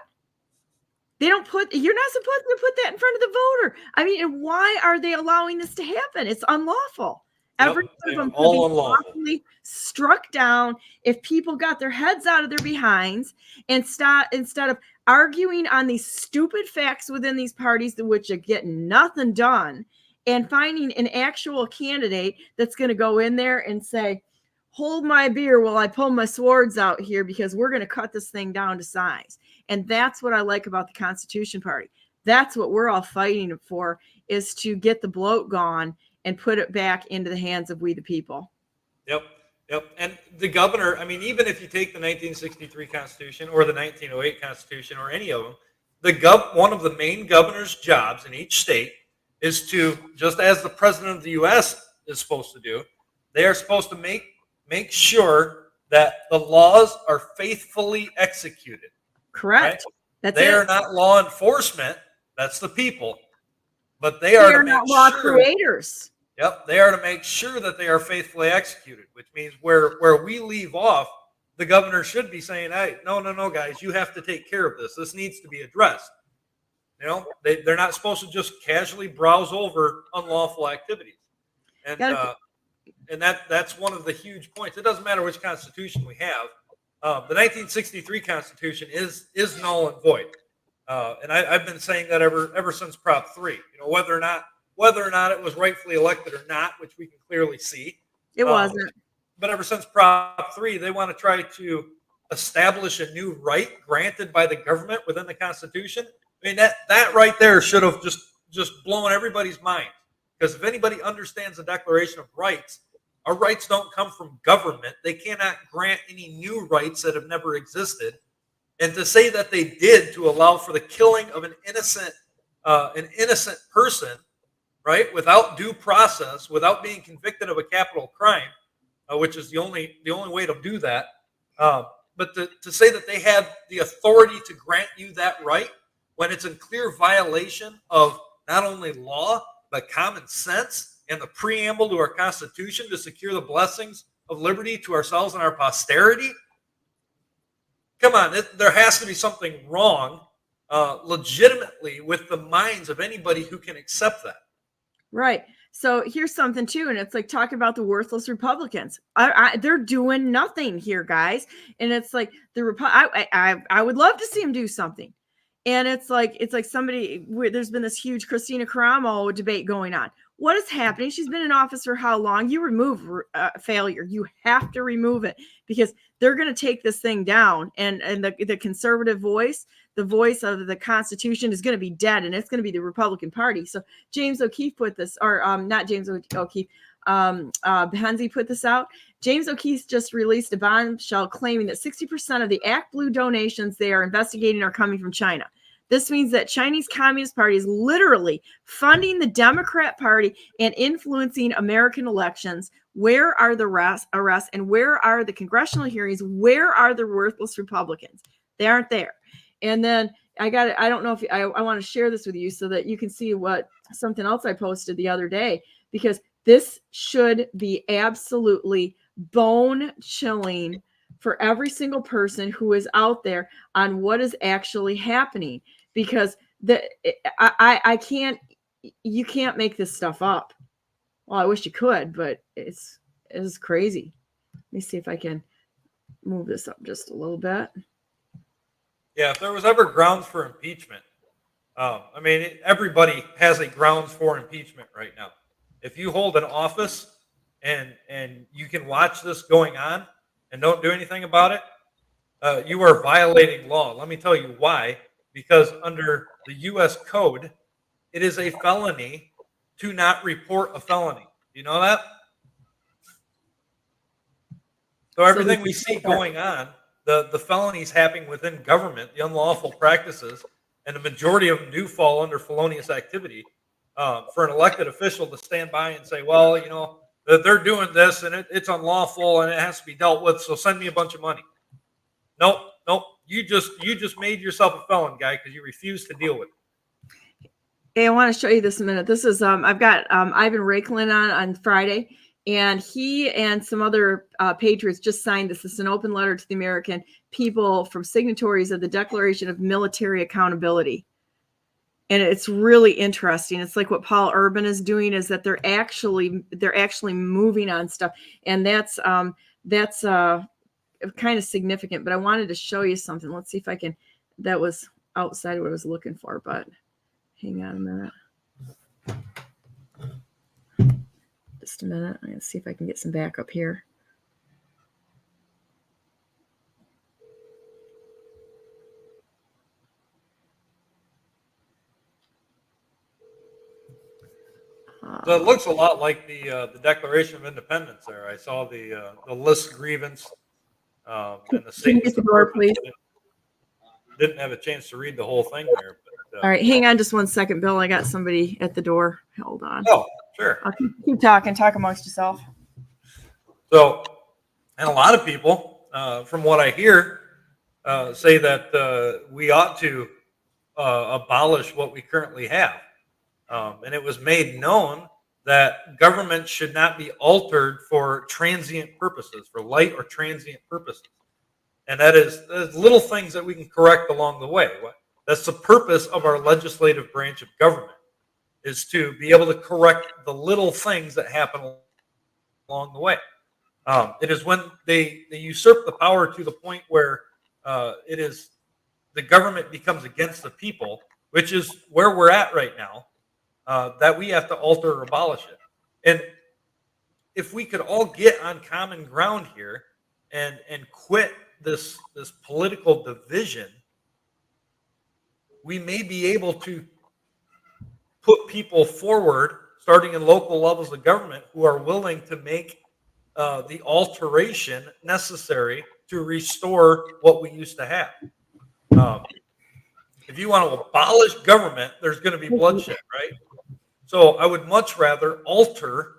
You're not supposed to put that in front of the voter. I mean, and why are they allowing this to happen? It's unlawful. Every one of them could be lawfully struck down if people got their heads out of their behinds and instead of arguing on these stupid facts within these parties, to which are getting nothing done, and finding an actual candidate that's going to go in there and say, hold my beer while I pull my swords out here, because we're going to cut this thing down to size. And that's what I like about the Constitution Party. That's what we're all fighting for, is to get the bloat gone and put it back into the hands of we the people. Yep. And the governor, I mean, even if you take the 1963 Constitution or the 1908 Constitution or any of them, one of the main governor's jobs in each state is to, just as the president of the U.S. is supposed to do, they are supposed to make sure that the laws are faithfully executed. Correct. Right? They are not law enforcement. That's the people. But they are not law creators. Yep, they are to make sure that they are faithfully executed, which means where we leave off, the governor should be saying, hey, no, guys, you have to take care of this. This needs to be addressed. You know, they're not supposed to just casually browse over unlawful activities. And that's one of the huge points. It doesn't matter which constitution we have. The 1963 Constitution is null and void. And I've been saying that ever since Prop 3. You know, whether or not it was rightfully elected or not, which we can clearly see. It wasn't. But ever since Prop 3, they want to try to establish a new right granted by the government within the Constitution. I mean, that right there should have just blown everybody's mind. Because if anybody understands the Declaration of Rights, our rights don't come from government. They cannot grant any new rights that have never existed. And to say that they did to allow for the killing of an innocent person, right, without due process, without being convicted of a capital crime, which is the only way to do that. But to say that they had the authority to grant you that right when it's in clear violation of not only law but common sense and the preamble to our Constitution to secure the blessings of liberty to ourselves and our posterity. Come on, there has to be something wrong legitimately with the minds of anybody who can accept that. Right. So here's something too, and it's like talking about the worthless Republicans. They're doing nothing here, guys. And it's like I would love to see them do something. And it's like somebody. There's been this huge Christina Caramo debate going on. What is happening? She's been in office for how long? You remove failure. You have to remove it, because they're going to take this thing down, and the conservative voice, the voice of the Constitution, is going to be dead, and it's going to be the Republican Party. So James O'Keefe put this, or not James O'Keefe, Benzie put this out. James O'Keefe just released a bombshell claiming that 60% of the Act Blue donations they are investigating are coming from China. This means that Chinese Communist Party is literally funding the Democrat Party and influencing American elections. Where are the arrests and where are the congressional hearings? Where are the worthless Republicans? They aren't there. And then I got it. I don't know if I want to share this with you so that you can see what something else I posted the other day, because this should be absolutely bone chilling for every single person who is out there on what is actually happening, because I can't, you can't make this stuff up. Well, I wish you could, but it's crazy. Let me see if I can move this up just a little bit. Yeah, if there was ever grounds for impeachment, I mean, everybody has a grounds for impeachment right now. If you hold an office and you can watch this going on and don't do anything about it, you are violating law. Let me tell you why. Because under the U.S. Code, it is a felony to not report a felony. You know that? So everything we see going on, the felonies happening within government, the unlawful practices, and the majority of them do fall under felonious activity. For an elected official to stand by and say, well, you know, they're doing this and it's unlawful and it has to be dealt with, so send me a bunch of money. Nope. You just made yourself a felon, guy, because you refuse to deal with it. Hey, I want to show you this in a minute. This is I've got Ivan Rakelin on Friday, and he and some other patriots just signed this. This is an open letter to the American people from signatories of the Declaration of Military Accountability. And it's really interesting. It's like what Paul Urban is doing, is that they're actually moving on stuff, and that's kind of significant. But I wanted to show you something. Let's see if I can. That was outside of what I was looking for, but hang on a minute. Just a minute. I'm going to see if I can get some backup here. So it looks a lot like the Declaration of Independence there. I saw the list grievance and the Can you get the door, please? Didn't have a chance to read the whole thing there. But, all right, hang on just one second, Bill. I got somebody at the door. Hold on. Oh, sure. I'll keep talking. Talk amongst yourself. So, and a lot of people, from what I hear, say that we ought to abolish what we currently have. And it was made known that government should not be altered for transient purposes, for light or transient purposes. And that is little things that we can correct along the way. That's the purpose of our legislative branch of government, is to be able to correct the little things that happen along the way. It is when they usurp the power to the point where it is the government becomes against the people, which is where we're at right now, that we have to alter or abolish it. And if we could all get on common ground here and quit this political division, we may be able to put people forward, starting in local levels of government, who are willing to make the alteration necessary to restore what we used to have. If you want to abolish government, there's going to be bloodshed, right? So I would much rather alter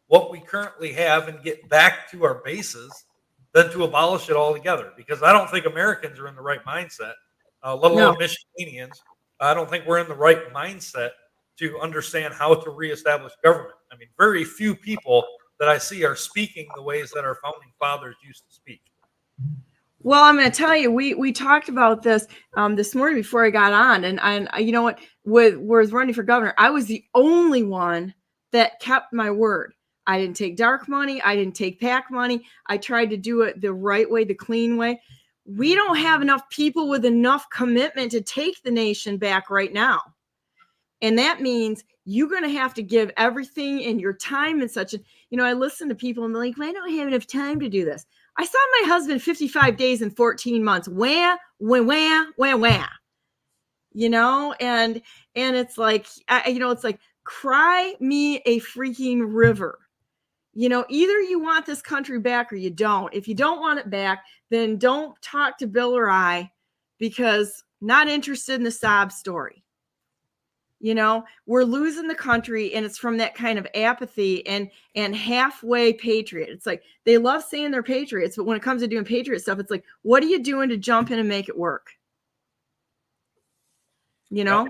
what we currently have and get back to our bases than to abolish it altogether, because I don't think Americans are in the right mindset, let alone Michiganians. I don't think we're in the right mindset to understand how to reestablish government. I mean, very few people that I see are speaking the ways that our founding fathers used to speak. Well, I'm going to tell you, we talked about this this morning before I got on, and you know what, was running for governor, I was the only one that kept my word. I didn't take dark money. I didn't take PAC money. I tried to do it the right way, the clean way. We don't have enough people with enough commitment to take the nation back right now. And that means you're going to have to give everything in your time and such. You know, I listen to people and they're like, well, I don't have enough time to do this. I saw my husband 55 days and 14 months. Wah. You know, and it's like, it's like, cry me a freaking river. You know, either you want this country back or you don't. If you don't want it back, then don't talk to Bill or I, because not interested in the sob story. You know, we're losing the country, and it's from that kind of apathy and halfway patriot. It's like they love saying they're patriots, but when it comes to doing patriot stuff, it's like, what are you doing to jump in and make it work? you know,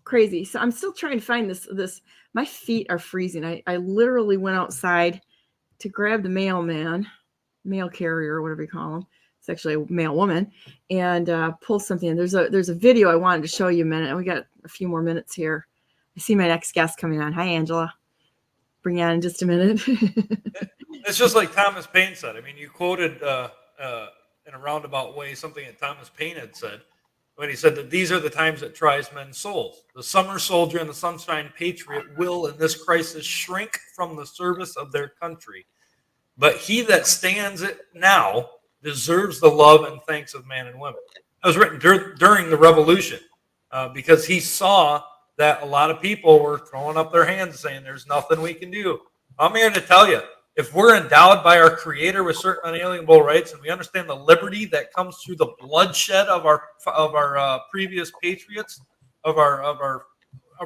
crazy. So I'm still trying to find this. My feet are freezing. I literally went outside to grab the mail carrier, or whatever you call them. It's actually a male woman, and pull something in. There's a video I wanted to show you a minute. We got a few more minutes here. I see my next guest coming on. Hi, Angela. Bring you on in just a minute. It's just like Thomas Paine said. I mean, you quoted in a roundabout way something that Thomas Paine had said when he said that these are the times that tries men's souls. The summer soldier and the sunshine patriot will, in this crisis, shrink from the service of their country. But he that stands it now deserves the love and thanks of men and women. That was written during the Revolution because he saw that a lot of people were throwing up their hands saying there's nothing we can do. I'm here to tell you, if we're endowed by our Creator with certain unalienable rights, and we understand the liberty that comes through the bloodshed of our previous patriots, of our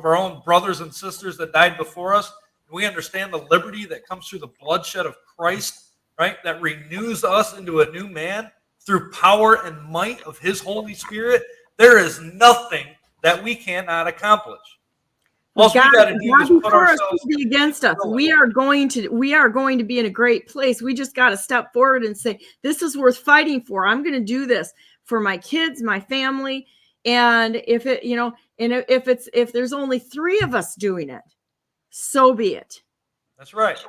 own brothers and sisters that died before us, we understand the liberty that comes through the bloodshed of Christ, right? That renews us into a new man through power and might of His Holy Spirit. There is nothing that we cannot accomplish. All we got to do is put ourselves be against us. We are going to be in a great place. We just got to step forward and say, this is worth fighting for. I'm going to do this for my kids, my family. And if there's only 3 of us doing it, so be it. That's right.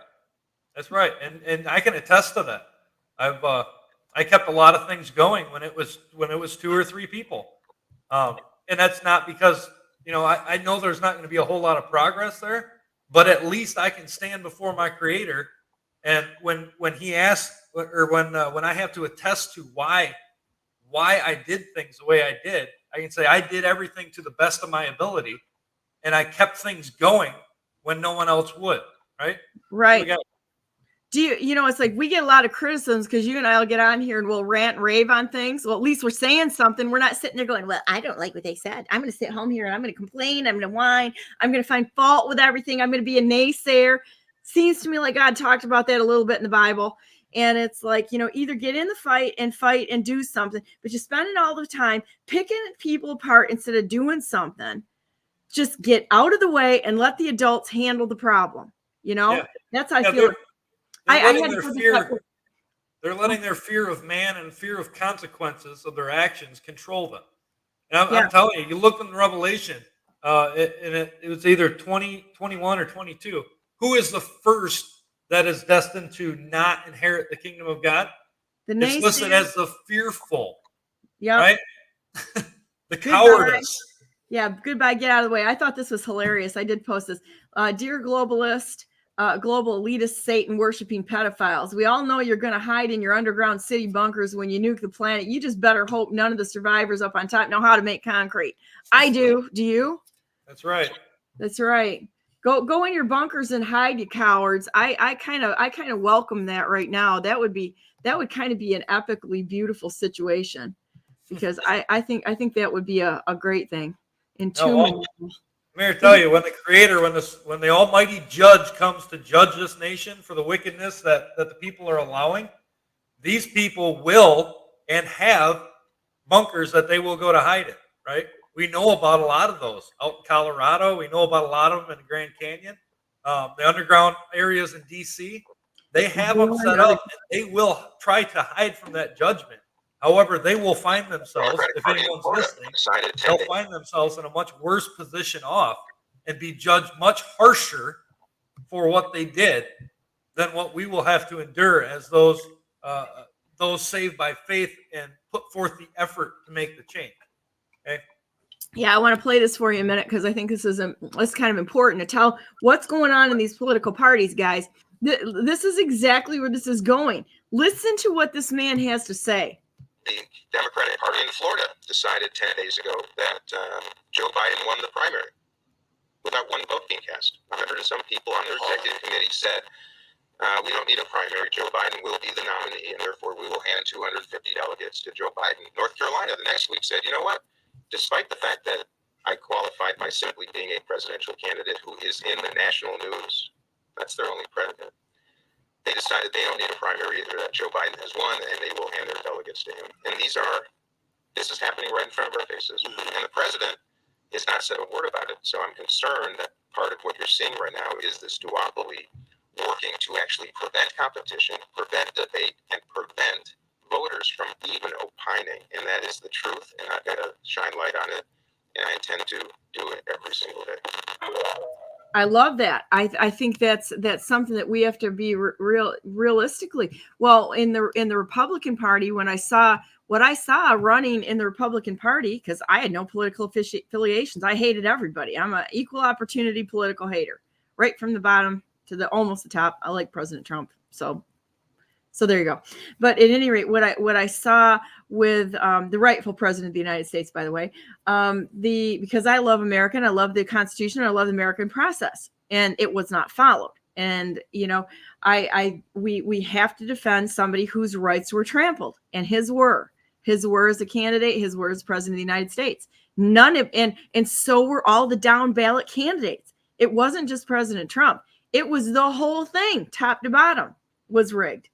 That's right. And I can attest to that. I kept a lot of things going when it was 2 or 3 people. And that's not because, I know there's not going to be a whole lot of progress there, but at least I can stand before my Creator. And when He asks, or when I have to attest to why I did things the way I did, I can say I did everything to the best of my ability, and I kept things going when no one else would. Right. Right. Do it's like we get a lot of criticisms because you and I will get on here and we'll rant and rave on things. Well, at least we're saying something. We're not sitting there going, well, I don't like what they said. I'm going to sit home here and I'm going to complain. I'm going to whine. I'm going to find fault with everything. I'm going to be a naysayer. Seems to me like God talked about that a little bit in the Bible. And it's like, either get in the fight and do something, but you're spending all the time picking people apart instead of doing something. Just get out of the way and let the adults handle the problem. That's how I feel. They're letting their fear of man and fear of consequences of their actions control them. And I'm telling you, you look in the Revelation, it was either 20, 21, or 22. Who is the first that is destined to not inherit the kingdom of God? It's listed as the fearful. Yeah. Right? The cowardice. Yeah, goodbye. Get out of the way. I thought this was hilarious. I did post this. Dear globalist, global elitist, Satan worshiping pedophiles. We all know you're going to hide in your underground city bunkers when you nuke the planet. You just better hope none of the survivors up on top know how to make concrete. I do. Do you? That's right. That's right. Go in your bunkers and hide, you cowards. I kind of welcome that right now. That would kind of be an epically beautiful situation, because I think that would be a great thing. I'm here to tell you, when the Creator, when the Almighty Judge comes to judge this nation for the wickedness that the people are allowing, these people will and have bunkers that they will go to hide in, right? We know about a lot of those out in Colorado. We know about a lot of them in the Grand Canyon. The underground areas in D.C., they have them set up, and they will try to hide from that judgment. However, they will find themselves, if anyone's listening, they'll find themselves in a much worse position off and be judged much harsher for what they did than what we will have to endure as those saved by faith and put forth the effort to make the change. Okay. Yeah, I want to play this for you a minute because I think this is kind of important to tell what's going on in these political parties, guys. This is exactly where this is going. Listen to what this man has to say. The Democratic Party in Florida decided 10 days ago that Joe Biden won the primary without one vote being cast. 100 and some people on their executive committee said, we don't need a primary. Joe Biden will be the nominee, and therefore we will hand 250 delegates to Joe Biden. North Carolina the next week said, you know what? Despite the fact that I qualified by simply being a presidential candidate who is in the national news, that's their only predicate. They decided they don't need a primary either, that Joe Biden has won, and they will hand their delegates to him. And this is happening right in front of our faces. And the president has not said a word about it. So I'm concerned that part of what you're seeing right now is this duopoly working to actually prevent competition, prevent debate, and prevent voters from even opining. And that is the truth, and I've got to shine light on it, and I intend to do it every single day. I love that. I think that's something that we have to be realistically. Well, in the Republican Party, when I saw what I saw running in the Republican Party, because I had no political affiliations, I hated everybody. I'm an equal opportunity political hater, right from the bottom to the almost the top. I like President Trump, so there you go. But at any rate, what I saw with the rightful president of the United States, by the way, because I love America and I love the Constitution and I love the American process, and it was not followed. And we have to defend somebody whose rights were trampled, and his were as a candidate, his were as president of the United States. None of and so were all the down ballot candidates. It wasn't just President Trump. It was the whole thing, top to bottom, was rigged.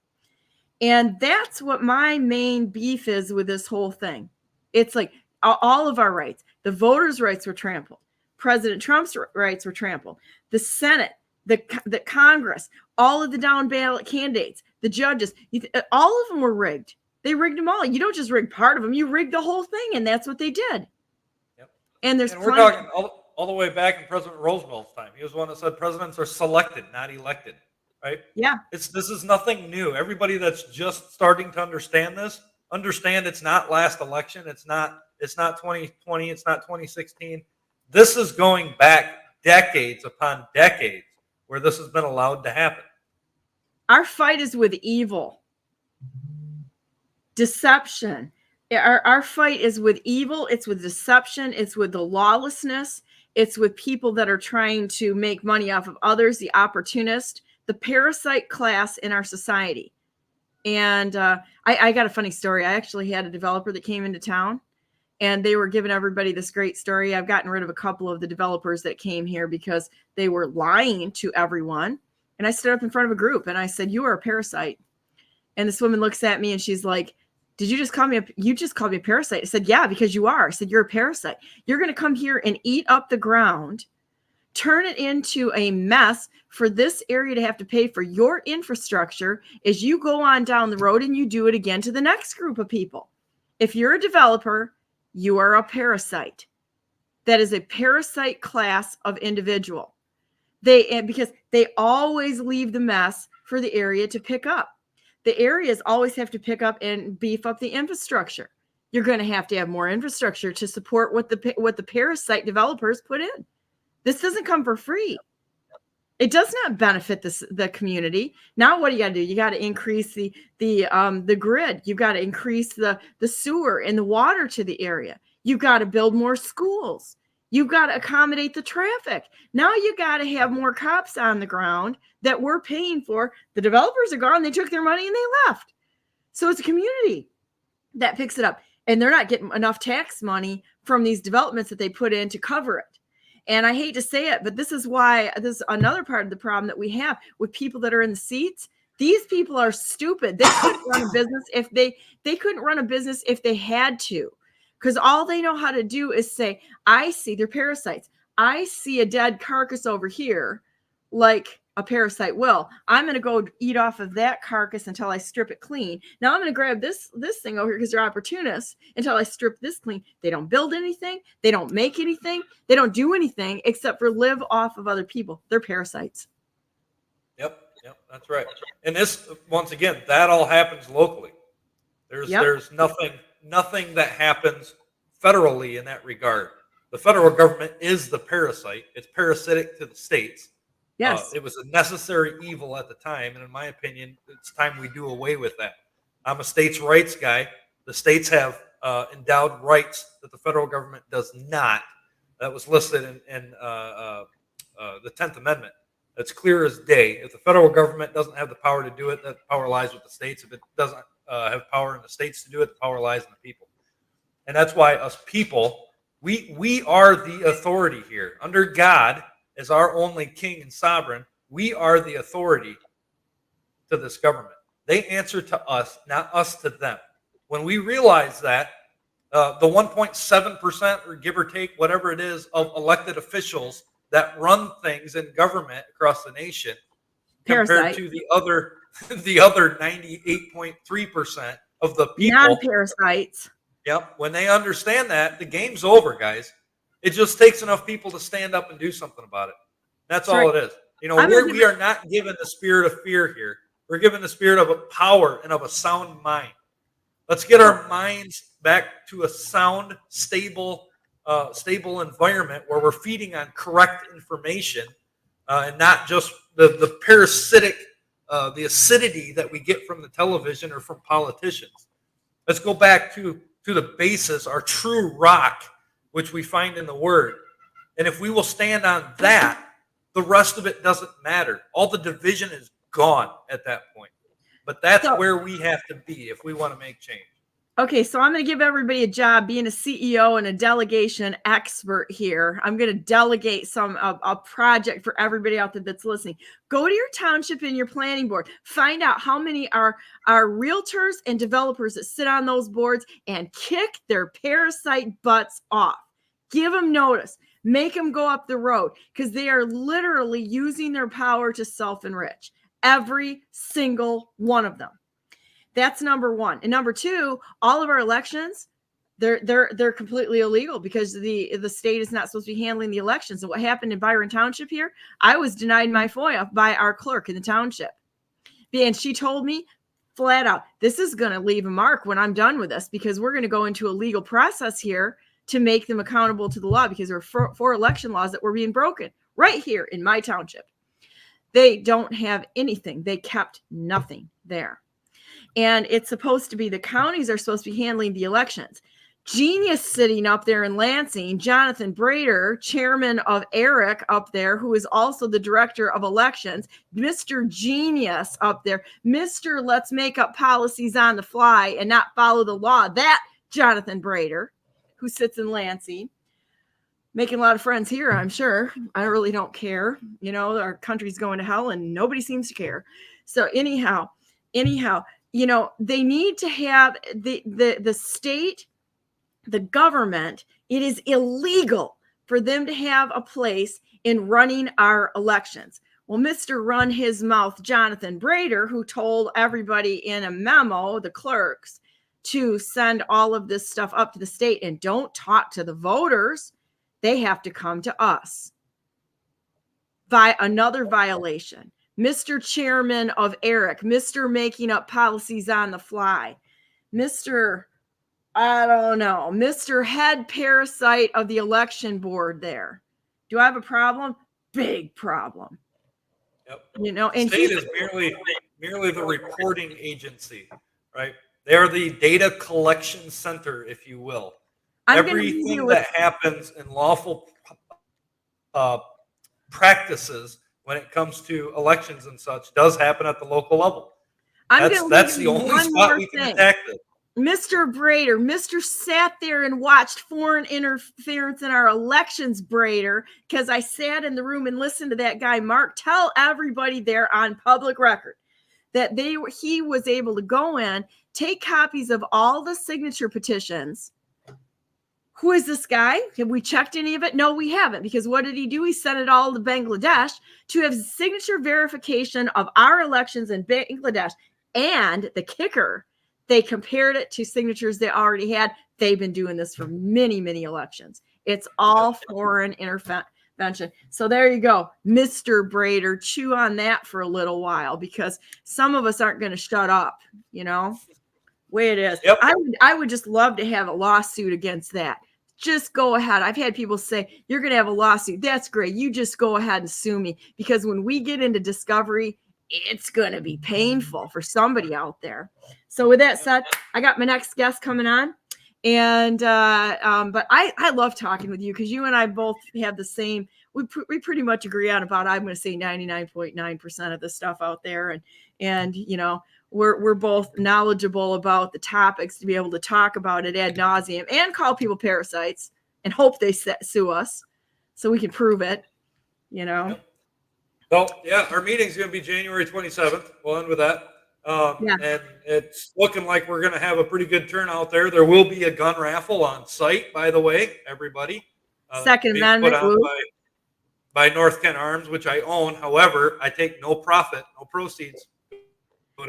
And that's what my main beef is with this whole thing. It's like all of our rights, the voters' rights were trampled. President Trump's rights were trampled. The Senate, the Congress, all of the down ballot candidates, the judges, all of them were rigged. They rigged them all. You don't just rig part of them, you rigged the whole thing. And that's what they did. Yep. And we're talking all the way back in President Roosevelt's time. He was the one that said presidents are selected, not elected. Right? Yeah. This is nothing new. Everybody that's just starting to understand it's not last election. It's not 2020. It's not 2016. This is going back decades upon decades where this has been allowed to happen. Our fight is with evil, deception. Our fight is with evil. It's with deception. It's with the lawlessness. It's with people that are trying to make money off of others, the opportunist, the parasite class in our society. And I got a funny story. I actually had a developer that came into town, and they were giving everybody this great story. I've gotten rid of a couple of the developers that came here because they were lying to everyone. And I stood up in front of a group and I said, "You are a parasite." And this woman looks at me and she's like, "Did you just call me you just called me a parasite?" I said, "Yeah, because you are." I said, "You're a parasite. You're going to come here and eat up the ground, turn it into a mess for this area to have to pay for your infrastructure as you go on down the road and you do it again to the next group of people. If you're a developer, you are a parasite." That is a parasite class of individual. Because they always leave the mess for the area to pick up. The areas always have to pick up and beef up the infrastructure. You're going to have more infrastructure to support what the parasite developers put in. This doesn't come for free. It does not benefit the community. Now, what do you got to do? You got to increase the grid. You've got to increase the sewer and the water to the area. You've got to build more schools. You've got to accommodate the traffic. Now you got to have more cops on the ground that we're paying for. The developers are gone. They took their money and they left. So it's a community that picks it up. And they're not getting enough tax money from these developments that they put in to cover it. And I hate to say it, but this is another part of the problem that we have with people that are in the seats. These people are stupid. They couldn't run a business if they couldn't run a business if they had to, because all they know how to do is say, "I see," they're parasites. "I see a dead carcass over here," like a parasite will. "I'm going to go eat off of that carcass until I strip it clean. Now I'm going to grab this thing over here because they're opportunists until I strip this clean." They don't build anything. They don't make anything. They don't do anything except for live off of other people. They're parasites. Yep, that's right. And this, once again, that all happens locally. There's nothing that happens federally in that regard. The federal government is the parasite. It's parasitic to the states. Yes. It was a necessary evil at the time, and in my opinion, it's time we do away with that. I'm a states' rights guy. The states have endowed rights that the federal government does not. That was listed in the 10th Amendment. It's clear as day. If the federal government doesn't have the power to do it, that power lies with the states. If it doesn't have power in the states to do it, the power lies in the people. And that's why us people, we are the authority here. Under God, as our only king and sovereign, we are the authority to this government. They answer to us, not us to them. When we realize that, the 1.7% or give or take, whatever it is, of elected officials that run things in government across the nation compared Parasite. to the other 98.3% of the people. Non-parasites. Yep. When they understand that, the game's over, guys. It just takes enough people to stand up and do something about it. That's all it is. You know, we are not given the spirit of fear here. We're given the spirit of a power and of a sound mind. Let's get our minds back to a sound, stable environment where we're feeding on correct information and not just the parasitic, the acidity that we get from the television or from politicians. Let's go back to the basis, our true rock, which we find in the Word. And if we will stand on that, the rest of it doesn't matter. All the division is gone at that point. But that's where we have to be if we want to make change. Okay, so I'm going to give everybody a job being a CEO and a delegation expert here. I'm going to delegate a project for everybody out there that's listening. Go to your township and your planning board. Find out how many are realtors and developers that sit on those boards and kick their parasite butts off. Give them notice. Make them go up the road because they are literally using their power to self-enrich. Every single one of them. That's number one. And number two, all of our elections, they're completely illegal because the state is not supposed to be handling the elections. And what happened in Byron Township here, I was denied my FOIA by our clerk in the township. And she told me flat out, this is going to leave a mark when I'm done with this because we're going to go into a legal process here to make them accountable to the law because there were four election laws that were being broken right here in my township. They don't have anything. They kept nothing there. And it's supposed to be the counties are supposed to be handling the elections. Genius sitting up there in Lansing, Jonathan Brader, chairman of ERIC up there, who is also the director of elections, Mr. Genius up there, Mr. Let's make up policies on the fly and not follow the law. That Jonathan Brader, who sits in Lansing, making a lot of friends here, I'm sure. I really don't care. You know, our country's going to hell and nobody seems to care. So anyhow, you know, they need to have the state, the government. It is illegal for them to have a place in running our elections. Well, Mr. Run His Mouth, Jonathan Brader, who told everybody in a memo, the clerks, to send all of this stuff up to the state and don't talk to the voters. They have to come to us. By another violation. Mr. Chairman of ERIC, Mr. Making Up Policies on the Fly, Mr. I don't know, Mr. Head Parasite of the election board there. Do I have a problem? Big problem. Yep. You know, and state is merely the reporting agency, right? They are the data collection center, if you will. Everything that happens in lawful practices when it comes to elections and such does happen at the local level. That's the only spot we can attack this. Mr. Brader, Mr. sat there and watched foreign interference in our elections, Brader, because I sat in the room and listened to that guy, Mark, tell everybody there on public record that he was able to go in, take copies of all the signature petitions. Who is this guy? Have we checked any of it? No, we haven't, because what did he do? He sent it all to Bangladesh to have signature verification of our elections in Bangladesh. And the kicker, they compared it to signatures they already had. They've been doing this for many, many elections. It's all foreign intervention. So there you go, Mr. Brader, chew on that for a little while, because some of us aren't going to shut up, you know, way it is. Yep. I would just love to have a lawsuit against that. Just go ahead. I've had people say, you're going to have a lawsuit. That's great. You just go ahead and sue me, because when we get into discovery, it's going to be painful for somebody out there. So with that said, I got my next guest coming on. And, but I love talking with you, because you and I both have the same, we pretty much agree on about, I'm going to say 99.9% of the stuff out there. And, you know, we're both knowledgeable about the topics to be able to talk about it ad nauseum and call people parasites and hope they sue us so we can prove it, you know? So, yeah, our meeting's going to be January 27th. We'll end with that. Yeah. And it's looking like we're going to have a pretty good turnout there. There will be a gun raffle on site, by the way, everybody. Second being Amendment. put on by North Kent Arms, which I own. However, I take no profit, no proceeds.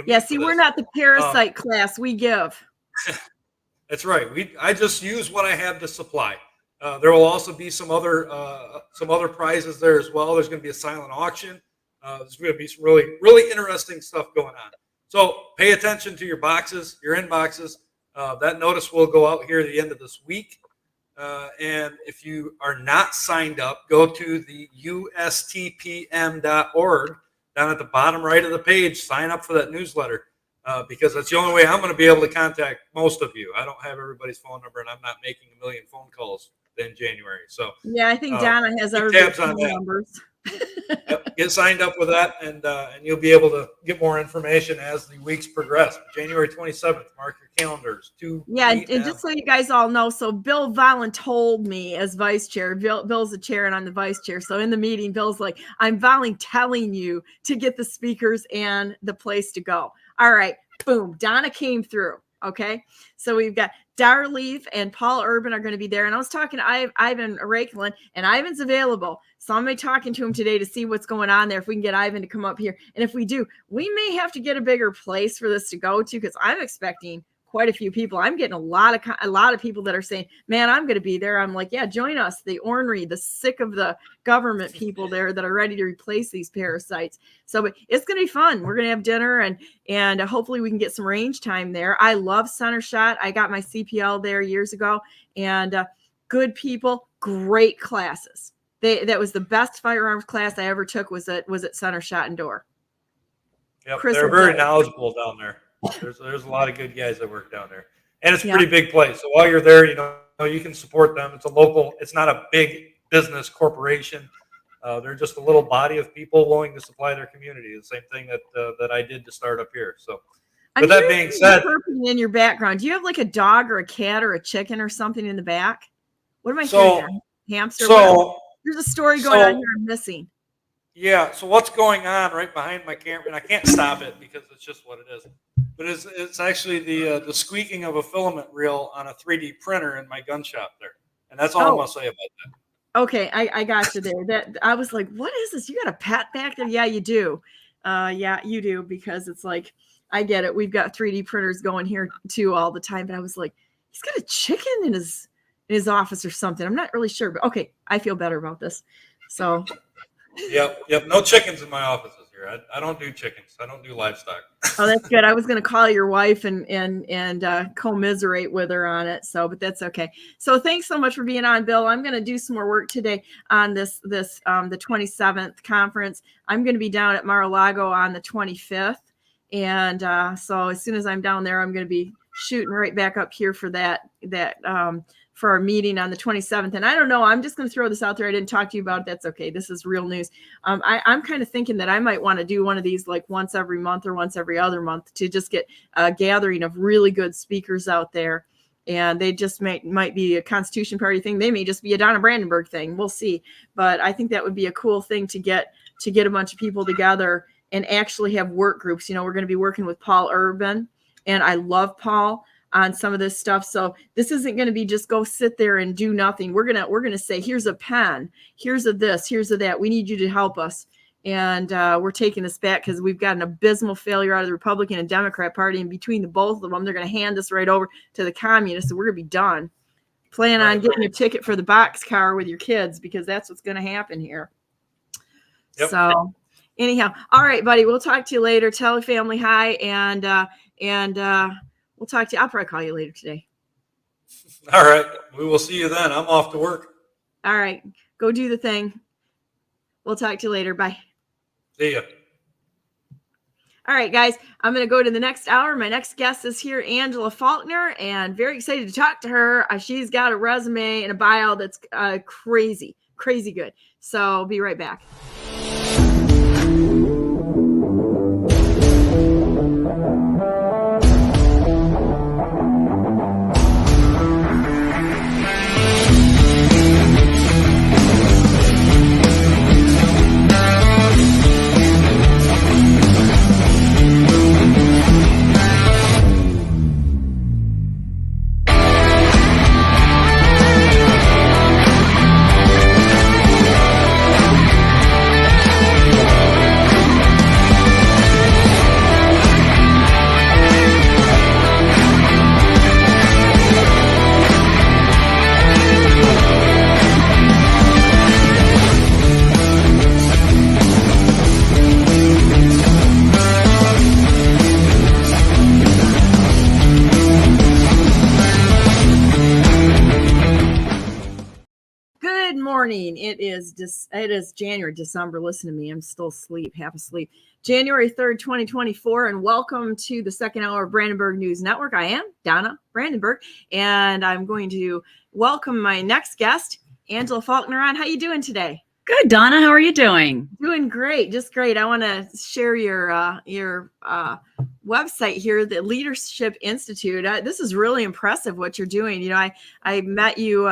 Yeah, see, we're not the parasite class. We give. That's right. I just use what I have to supply. There will also be some other prizes there as well. There's going to be a silent auction. There's going to be some really interesting stuff going on. So pay attention to your boxes, your inboxes. That notice will go out here at the end of this week. And if you are not signed up, go to the ustpm.org down at the bottom right of the page. Sign up for that newsletter because that's the only way I'm going to be able to contact most of you. I don't have everybody's phone number, and I'm not making a million phone calls in January. So yeah, I think Donna has our phone numbers. Get signed up with that, and you'll be able to get more information as the weeks progress. January 27th, mark your calendars. And just so you guys all know, so Bill voluntold me as vice chair. Bill's the chair and I'm the vice chair. So in the meeting, Bill's like, I'm voluntelling you to get the speakers and the place to go. All right, boom, Donna came through. Okay, so we've got Darleaf and Paul Urban are going to be there. And I was talking to Ivan Rakelin, and Ivan's available. So I'm going to be talking to him today to see what's going on there, if we can get Ivan to come up here. And if we do, we may have to get a bigger place for this to go to, because I'm expecting quite a few people. I'm getting a lot of people that are saying, man, I'm going to be there. I'm like, yeah, join us. The ornery, the sick of the government people there that are ready to replace these parasites. So it's going to be fun. We're going to have dinner and hopefully we can get some range time there. I love Center Shot. I got my CPL there years ago, and good people, great classes. That was the best firearms class I ever took was at Center Shot and Door. Yep, they're very knowledgeable down there. There's a lot of good guys that work down there, and it's a pretty big place. So while you're there, you can support them. It's a local. It's not a big business corporation. They're just a little body of people willing to supply their community. The same thing that I did to start up here. So, with that being said, in your background, do you have like a dog or a cat or a chicken or something in the back? What am I saying? Hamster. There's a story going on here I'm missing. Yeah. So what's going on right behind my camera, and I can't stop it because it's just what it is. But it's actually the squeaking of a filament reel on a 3D printer in my gun shop there, and that's all I'm gonna say about that. Okay, I got you there. That I was like, what is this? You got a pet back there? Yeah, you do. Yeah, you do, because it's like, I get it. We've got 3D printers going here too all the time. But I was like, he's got a chicken in his office or something. I'm not really sure, but okay, I feel better about this. So. Yep. No chickens in my offices here. I don't do chickens. I don't do livestock. Oh, that's good. I was going to call your wife and commiserate with her on it. So, but that's okay. So thanks so much for being on, Bill. I'm going to do some more work today on the 27th conference. I'm going to be down at Mar-a-Lago on the 25th. And so as soon as I'm down there, I'm going to be shooting right back up here for that for our meeting on the 27th. And I don't know, I'm just going to throw this out there. I didn't talk to you about it. That's okay. This is real news. I'm kind of thinking that I might want to do one of these like once every month or once every other month to just get a gathering of really good speakers out there. And they just might be a Constitution Party thing. They may just be a Donna Brandenburg thing. We'll see. But I think that would be a cool thing to get a bunch of people together and actually have work groups. We're going to be working with Paul Urban, and I love Paul on some of this stuff. So this isn't going to be just go sit there and do nothing. We're going to say, here's a pen, here's a this, here's a that. We need you to help us. And we're taking this back because we've got an abysmal failure out of the Republican and Democrat Party. And between the both of them, they're going to hand this right over to the communists. So we're going to be done. Plan on getting a ticket for the boxcar with your kids, because that's what's going to happen here. Yep. So anyhow, all right, buddy, we'll talk to you later. Tell the family hi, and we'll talk to you. I'll probably call you later today. All right. We will see you then. I'm off to work. All right. Go do the thing. We'll talk to you later. Bye. See ya. All right, guys. I'm going to go to the next hour. My next guest is here, Angela Faulkner, and very excited to talk to her. She's got a resume and a bio that's crazy good. So be right back. Good morning. It is December. Listen to me. I'm still asleep, half asleep. January 3rd, 2024, and welcome to the second hour of Brandenburg News Network. I am Donna Brandenburg, and I'm going to welcome my next guest, Angela Faulkner, on. How you doing today? Good, Donna. How are you doing? Doing great, just great. I want to share your website here, the Leadership Institute. This is really impressive what you're doing. You know, I met you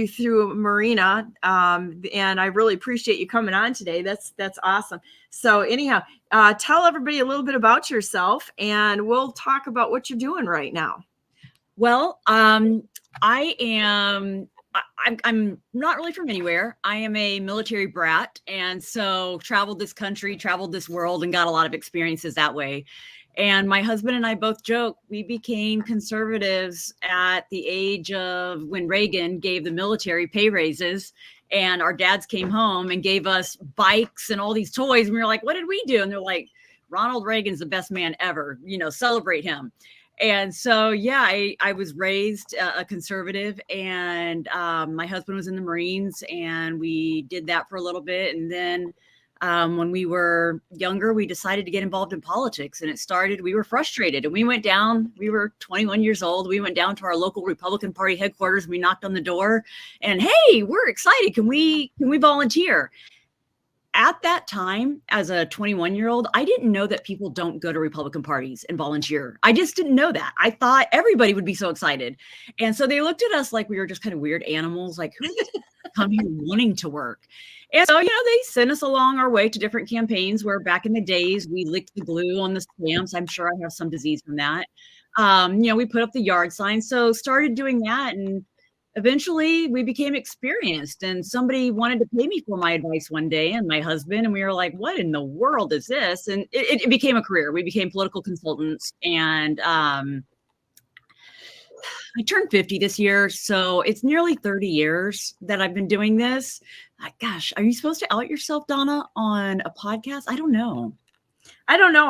through Marina, and I really appreciate you coming on today. That's awesome. So anyhow, tell everybody a little bit about yourself, and we'll talk about what you're doing right now. Well, I'm not really from anywhere. I am a military brat, and so traveled this country, traveled this world, and got a lot of experiences that way. And my husband and I both joke we became conservatives at the age of when Reagan gave the military pay raises, and our dads came home and gave us bikes and all these toys. And we were like, what did we do? And they're like, Ronald Reagan's the best man ever, celebrate him. And so, yeah, I was raised a conservative, and my husband was in the Marines, and we did that for a little bit. And then when we were younger, we decided to get involved in politics, and we were frustrated, and we were 21 years old. We went down to our local Republican Party headquarters. We knocked on the door and, hey, we're excited. Can we volunteer? At that time, as a 21-year-old, I didn't know that people don't go to Republican parties and volunteer. I just didn't know that. I thought everybody would be so excited. And so they looked at us like we were just kind of weird animals, like, who come here wanting to work? And so, they sent us along our way to different campaigns where back in the days, we licked the glue on the stamps. I'm sure I have some disease from that. We put up the yard signs. So started doing that, and eventually we became experienced, and somebody wanted to pay me for my advice one day, and my husband, and we were like, what in the world is this? And it became a career. We became political consultants, and I turned 50 this year. So it's nearly 30 years that I've been doing this. Gosh, are you supposed to out yourself, Donna, on a podcast? I don't know.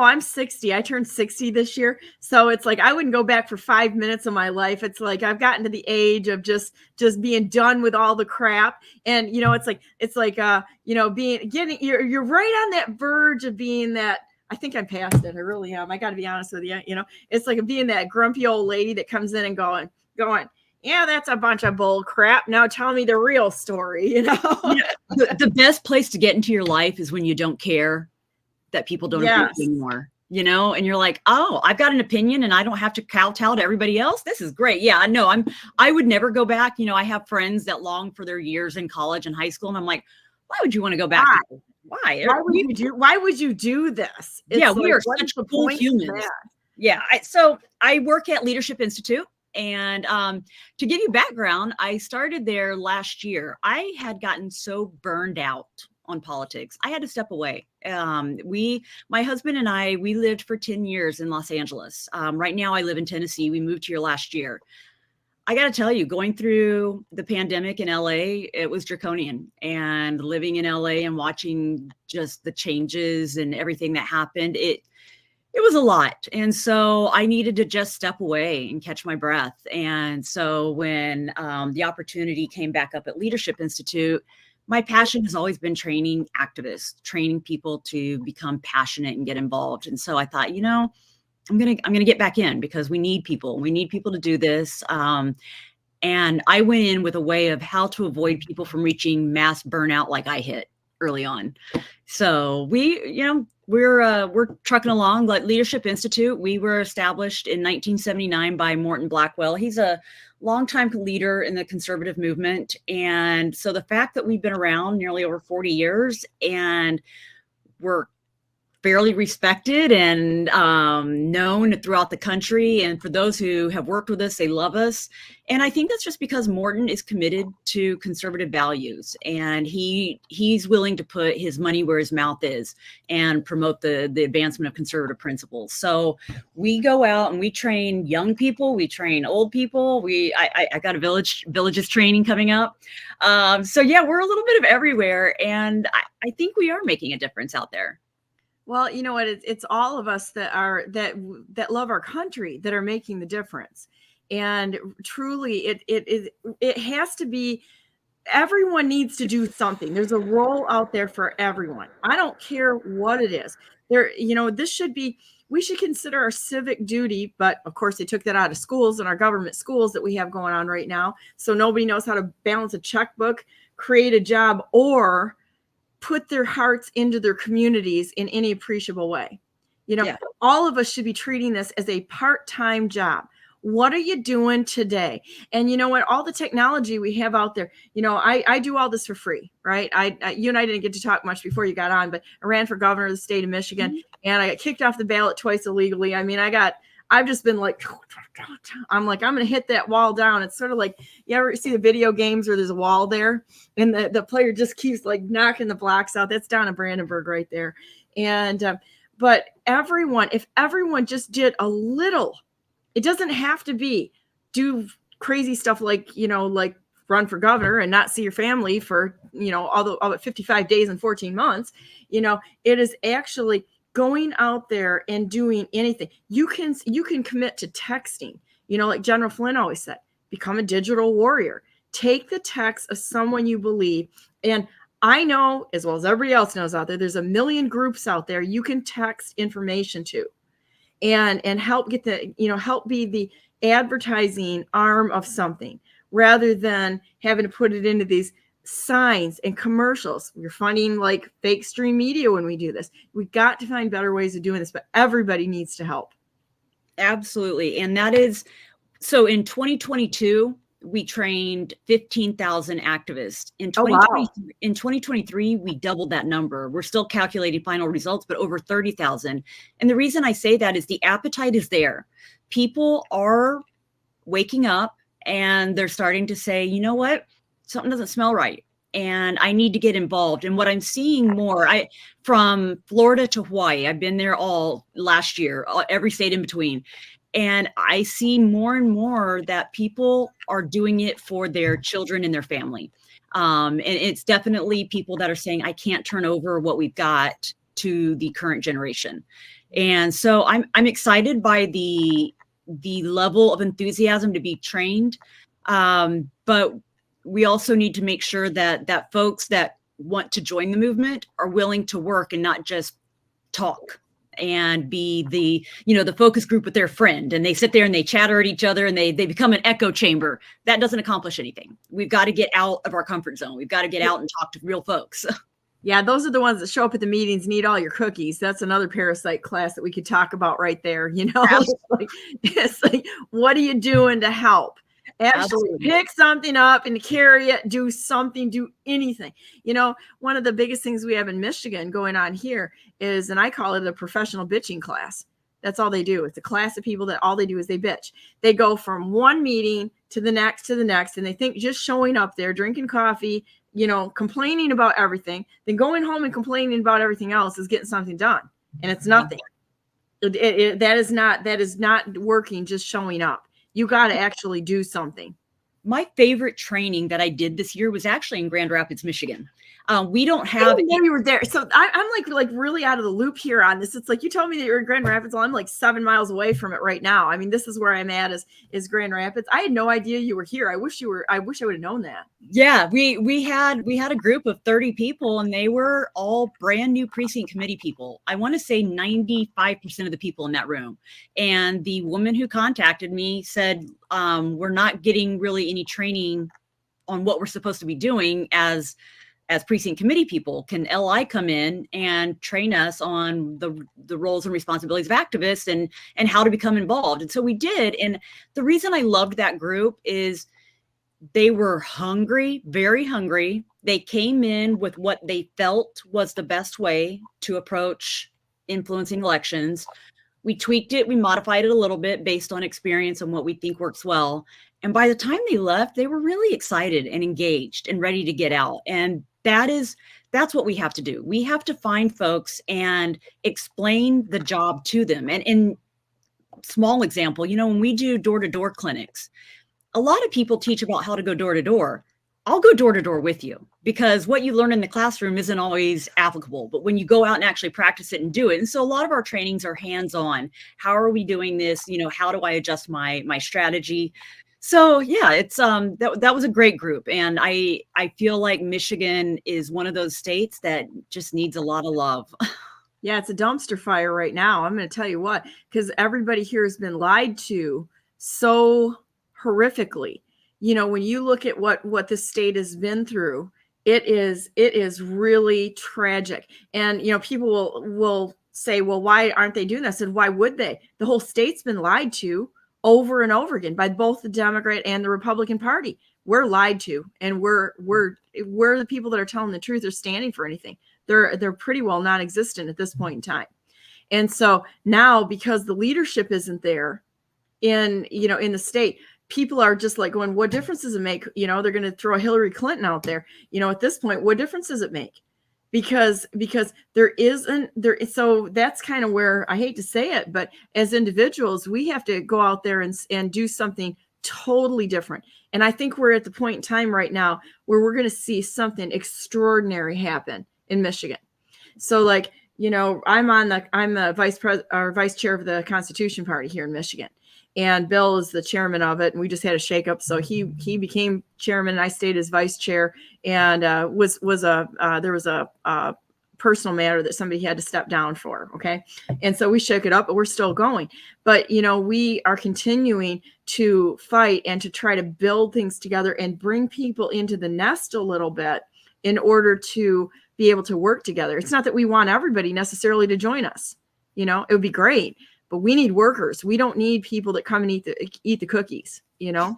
I'm 60. I turned 60 this year. So it's like, I wouldn't go back for 5 minutes of my life. It's like, I've gotten to the age of just being done with all the crap. And, you're right on that verge of being that. I think I'm past it. I really am. I got to be honest with you. It's like being that grumpy old lady that comes in and going, yeah, that's a bunch of bull crap. Now tell me the real story, Yeah, the best place to get into your life is when you don't care that people don't agree anymore, and you're like, oh, I've got an opinion and I don't have to kowtow to everybody else. This is great. Yeah, no, I would never go back. I have friends that long for their years in college and high school. And I'm like, why would you want to go back? Why would you do this? It's we are such cool humans. Yeah. So I work at Leadership Institute. And to give you background, I started there last year. I had gotten so burned out on politics. I had to step away. My husband and I, we lived for 10 years in Los Angeles. Right now I live in Tennessee. We moved here last year. I got to tell you, going through the pandemic in LA, it was draconian, and living in LA and watching just the changes and everything that happened, it was a lot. And so I needed to just step away and catch my breath. And so when the opportunity came back up at Leadership Institute, my passion has always been training activists, training people to become passionate and get involved. And so I thought, I'm gonna get back in because we need people. We need people to do this. And I went in with a way of how to avoid people from reaching mass burnout like I hit early on. So we're trucking along. Like Leadership Institute, we were established in 1979 by Morton Blackwell. He's a longtime leader in the conservative movement. And so the fact that we've been around nearly over 40 years and we're fairly respected and known throughout the country. And for those who have worked with us, they love us. And I think that's just because Morton is committed to conservative values, and he's willing to put his money where his mouth is and promote the advancement of conservative principles. So we go out and we train young people, we train old people. I got a villages training coming up. So yeah, we're a little bit of everywhere, and I think we are making a difference out there. Well, you know what? It's all of us that love our country that are making the difference. And truly, it has to be everyone needs to do something. There's a role out there for everyone. I don't care what it is. This should be, we should consider our civic duty, but of course they took that out of schools and our government schools that we have going on right now. So nobody knows how to balance a checkbook, create a job, or put their hearts into their communities in any appreciable way. All of us should be treating this as a part-time job. What are you doing today? And you know what? All the technology we have out there, I do all this for free, right? You and I didn't get to talk much before you got on, but I ran for governor of the state of Michigan, and I got kicked off the ballot twice illegally. I mean, I've just been like, I'm going to hit that wall down. It's sort of like, you ever see the video games where there's a wall there and the player just keeps like knocking the blocks out? That's down in Brandenburg right there. And, but if everyone just did a little, it doesn't have to be do crazy stuff like run for governor and not see your family for, all 55 days and 14 months. It is actually going out there and doing anything. You can commit to texting, like General Flynn always said, become a digital warrior. Take the text of someone you believe. And I know, as well as everybody else knows out there, there's a million groups out there you can text information to and help get help be the advertising arm of something rather than having to put it into these signs and commercials. We're funding like fake stream media when we do this. We got to find better ways of doing this, but everybody needs to help. Absolutely. And that is, so in 2022, we trained 15,000 activists. In 2023, we doubled that number. We're still calculating final results, but over 30,000. And the reason I say that is the appetite is there. People are waking up and they're starting to say, you know what? Something doesn't smell right and I need to get involved. And what I'm seeing more, from Florida to Hawaii, I've been there all last year, every state in between. And I see more and more that people are doing it for their children and their family. And it's definitely people that are saying, I can't turn over what we've got to the current generation. And so I'm excited by the level of enthusiasm to be trained. But we also need to make sure that folks that want to join the movement are willing to work and not just talk and be the focus group with their friend, and they sit there and they chatter at each other and they become an echo chamber. That doesn't accomplish anything. We've got to get out of our comfort zone. We've got to get out and talk to real folks. Yeah, those are the ones that show up at the meetings and eat all your cookies. That's another parasite class that we could talk about right there. It's like, what are you doing to help? Absolutely. Pick something up and carry it, do something, do anything. One of the biggest things we have in Michigan going on here is, and I call it a professional bitching class. That's all they do. It's a class of people that all they do is they bitch. They go from one meeting to the next, and they think just showing up there, drinking coffee, complaining about everything, then going home and complaining about everything else is getting something done. And it's nothing. That is not working, just showing up. You got to actually do something. My favorite training that I did this year was actually in Grand Rapids, Michigan. We don't have. I didn't know you were there, so I'm like really out of the loop here on this. It's like you told me that you're in Grand Rapids. Well, I'm like 7 miles away from it right now. I mean, this is where I'm at is Grand Rapids. I had no idea you were here. I wish I would have known that. Yeah, we had a group of 30 people, and they were all brand new precinct committee people. I want to say 95% of the people in that room. And the woman who contacted me said, we're not getting really any training on what we're supposed to be doing as precinct committee people. Can LI come in and train us on the roles and responsibilities of activists and how to become involved? And so we did. And the reason I loved that group is they were hungry, very hungry. They came in with what they felt was the best way to approach influencing elections. We tweaked it, we modified it a little bit based on experience and what we think works well. And by the time they left, they were really excited and engaged and ready to get out. And that's what we have to do. We have to find folks and explain the job to them. And in small example, when we do door-to-door clinics, a lot of people teach about how to go door-to-door. I'll go door-to-door with you because what you learn in the classroom isn't always applicable, but when you go out and actually practice it and do it. And so a lot of our trainings are hands-on. How are we doing this? How do I adjust my strategy? So yeah, it's that was a great group, and I feel like Michigan is one of those states that just needs a lot of love. Yeah, it's a dumpster fire right now. I'm going to tell you what, because everybody here has been lied to so horrifically. You know, when you look at what the state has been through, it is really tragic. And you know, people will say, well, why aren't they doing this? And why would they? The whole state's been lied to over and over again by both the Democrat and the Republican Party. We're lied to, and we're the people that are telling the truth or standing for anything. They're pretty well non-existent at this point in time. And so now, because the leadership isn't there in the state, people are just like going, what difference does it make? You know, they're going to throw Hillary Clinton out there. You know, at this point, what difference does it make? Because there isn't there. So that's kind of where, I hate to say it, but as individuals, we have to go out there and do something totally different. And I think we're at the point in time right now where we're going to see something extraordinary happen in Michigan. So like, you know, I'm the vice chair of the Constitution Party here in Michigan, and Bill is the chairman of it. And we just had a shakeup, so he became chairman, and I stayed as vice chair. And there was a personal matter that somebody had to step down for. Okay, and so we shook it up, but we're still going. But you know, we are continuing to fight and to try to build things together and bring people into the nest a little bit in order to be able to work together. It's not that we want everybody necessarily to join us. You know, it would be great, but we need workers. We don't need people that come and eat the cookies, you know?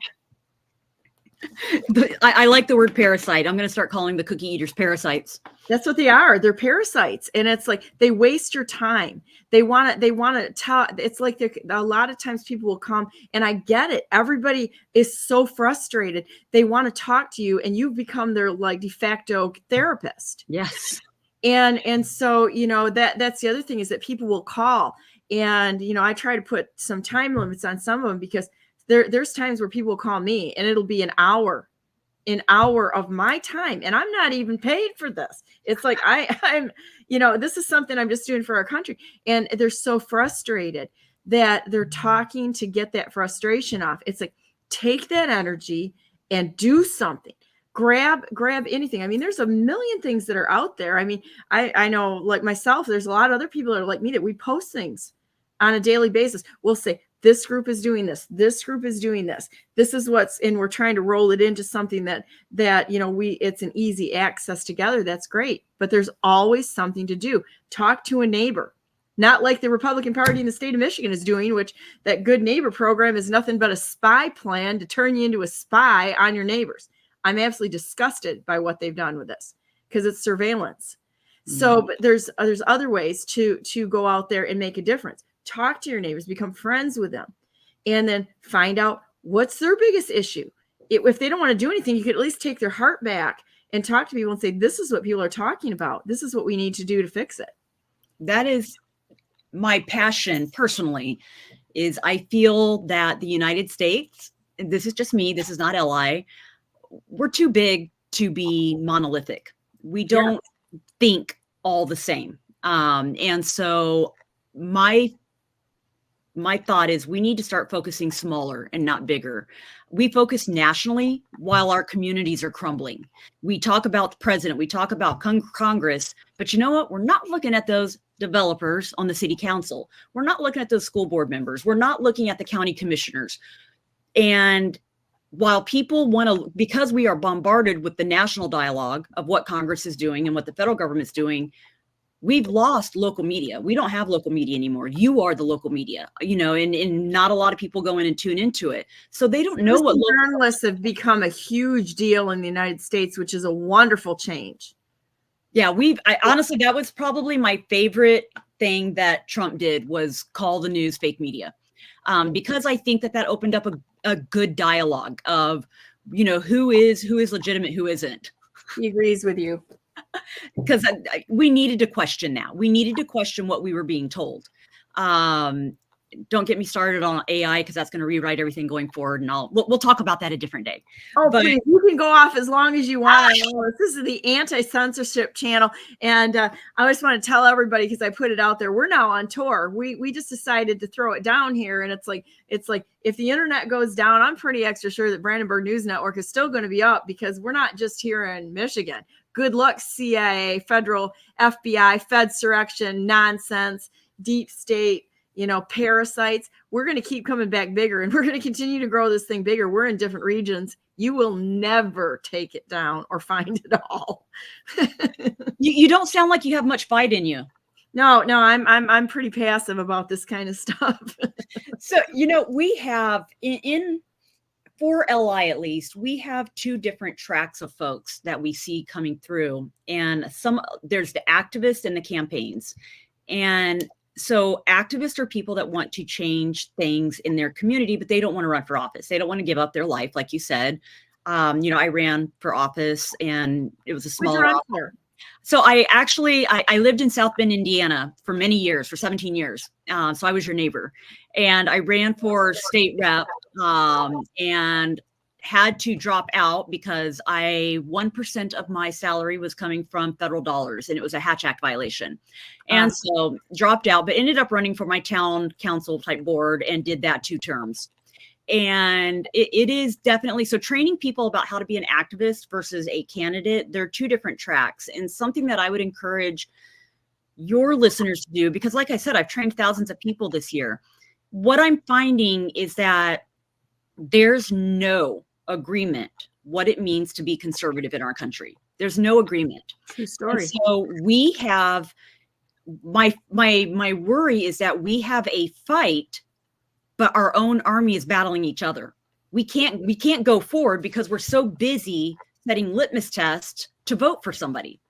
I like the word parasite. I'm going to start calling the cookie eaters parasites. That's what they are. They're parasites. And it's like, they waste your time. They want to tell, it's like a lot of times people will come, and I get it. Everybody is so frustrated. They want to talk to you, and you've become their like de facto therapist. Yes. And so, you know, that's the other thing, is that people will call, and, you know, I try to put some time limits on some of them, because there's times where people will call me, and it'll be an hour of my time, and I'm not even paid for this. It's like, I'm, you know, this is something I'm just doing for our country. And they're so frustrated that they're talking to get that frustration off. It's like, take that energy and do something. Grab anything. I mean, there's a million things that are out there. I mean, I know, like myself, there's a lot of other people that are like me, that we post things on a daily basis. We'll say, this group is doing this. This group is doing this. This is and we're trying to roll it into something that, you know, it's an easy access together. That's great. But there's always something to do. Talk to a neighbor, not like the Republican Party in the state of Michigan is doing, which that good neighbor program is nothing but a spy plan to turn you into a spy on your neighbors. I'm absolutely disgusted by what they've done with this, because it's surveillance. So, but there's other ways to go out there and make a difference. Talk to your neighbors, become friends with them, and then find out what's their biggest issue. If they don't want to do anything, you could at least take their heart back and talk to people and say, this is what people are talking about. This is what we need to do to fix it. That is my passion personally, is I feel that the United States, and this is just me, this is not LI, we're too big to be monolithic. We don't think all the same. And so my thought is, we need to start focusing smaller and not bigger. We focus nationally while our communities are crumbling. We talk about the president, we talk about Congress, but you know what? We're not looking at those developers on the city council. We're not looking at those school board members. We're not looking at the county commissioners. And while people want to, because we are bombarded with the national dialogue of what Congress is doing and what the federal government's doing, we've lost local media. We don't have local media anymore. You are the local media, you know, and not a lot of people go in and tune into it. So they don't know what journalists have become a huge deal in the United States, which is a wonderful change. Yeah, honestly, that was probably my favorite thing that Trump did, was call the news fake media. Because I think that opened up a good dialogue of, you know, who is legitimate, who isn't. He agrees with you. Because we needed to question now. We needed to question what we were being told. don't get me started on AI, because that's going to rewrite everything going forward. And we'll talk about that a different day. Oh, but please, you can go off as long as you want. This is the anti-censorship channel. And I just want to tell everybody, because I put it out there, we're now on tour. We just decided to throw it down here. And it's like, if the internet goes down, I'm pretty extra sure that Brandenburg News Network is still going to be up, because we're not just here in Michigan. Good luck, CIA, federal, FBI, Fedsurrection, nonsense, deep state, parasites. We're going to keep coming back bigger, and we're going to continue to grow this thing bigger. We're in different regions. You will never take it down or find it all. You don't sound like you have much fight in you. No, I'm pretty passive about this kind of stuff. So, we have for LI, at least, we have two different tracks of folks that we see coming through, and there's the activists and the campaigns. And so activists are people that want to change things in their community, but they don't want to run for office. They don't want to give up their life. Like you said, I ran for office, and it was a smaller office. So I lived in South Bend, Indiana for many years, for 17 years. So I was your neighbor, and I ran for state rep, and had to drop out because 1% of my salary was coming from federal dollars, and it was a Hatch Act violation. And so dropped out, but ended up running for my town council type board, and did that 2 terms. And it is definitely, so training people about how to be an activist versus a candidate, they're 2 different tracks, and something that I would encourage your listeners to do, because like I said, I've trained thousands of people this year. What I'm finding is that there's no agreement what it means to be conservative in our country. There's no agreement. True story. And so we have, my worry is that we have a fight, but our own army is battling each other. We can't go forward because we're so busy setting litmus tests to vote for somebody,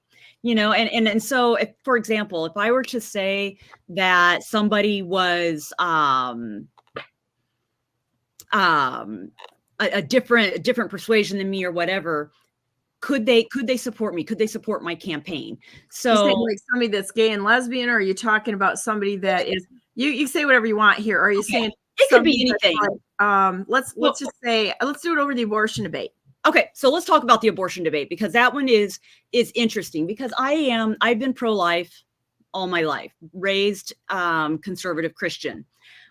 and so if, for example, if I were to say that somebody was a different persuasion than me or whatever, could they support me? Could they support my campaign? So like somebody that's gay and lesbian, or are you talking about somebody that is, you say whatever you want here. Are you saying it could be anything? Like, let's just say, let's do it over the abortion debate. Okay, so let's talk about the abortion debate, because that one is interesting, because I've been pro-life all my life, raised conservative Christian.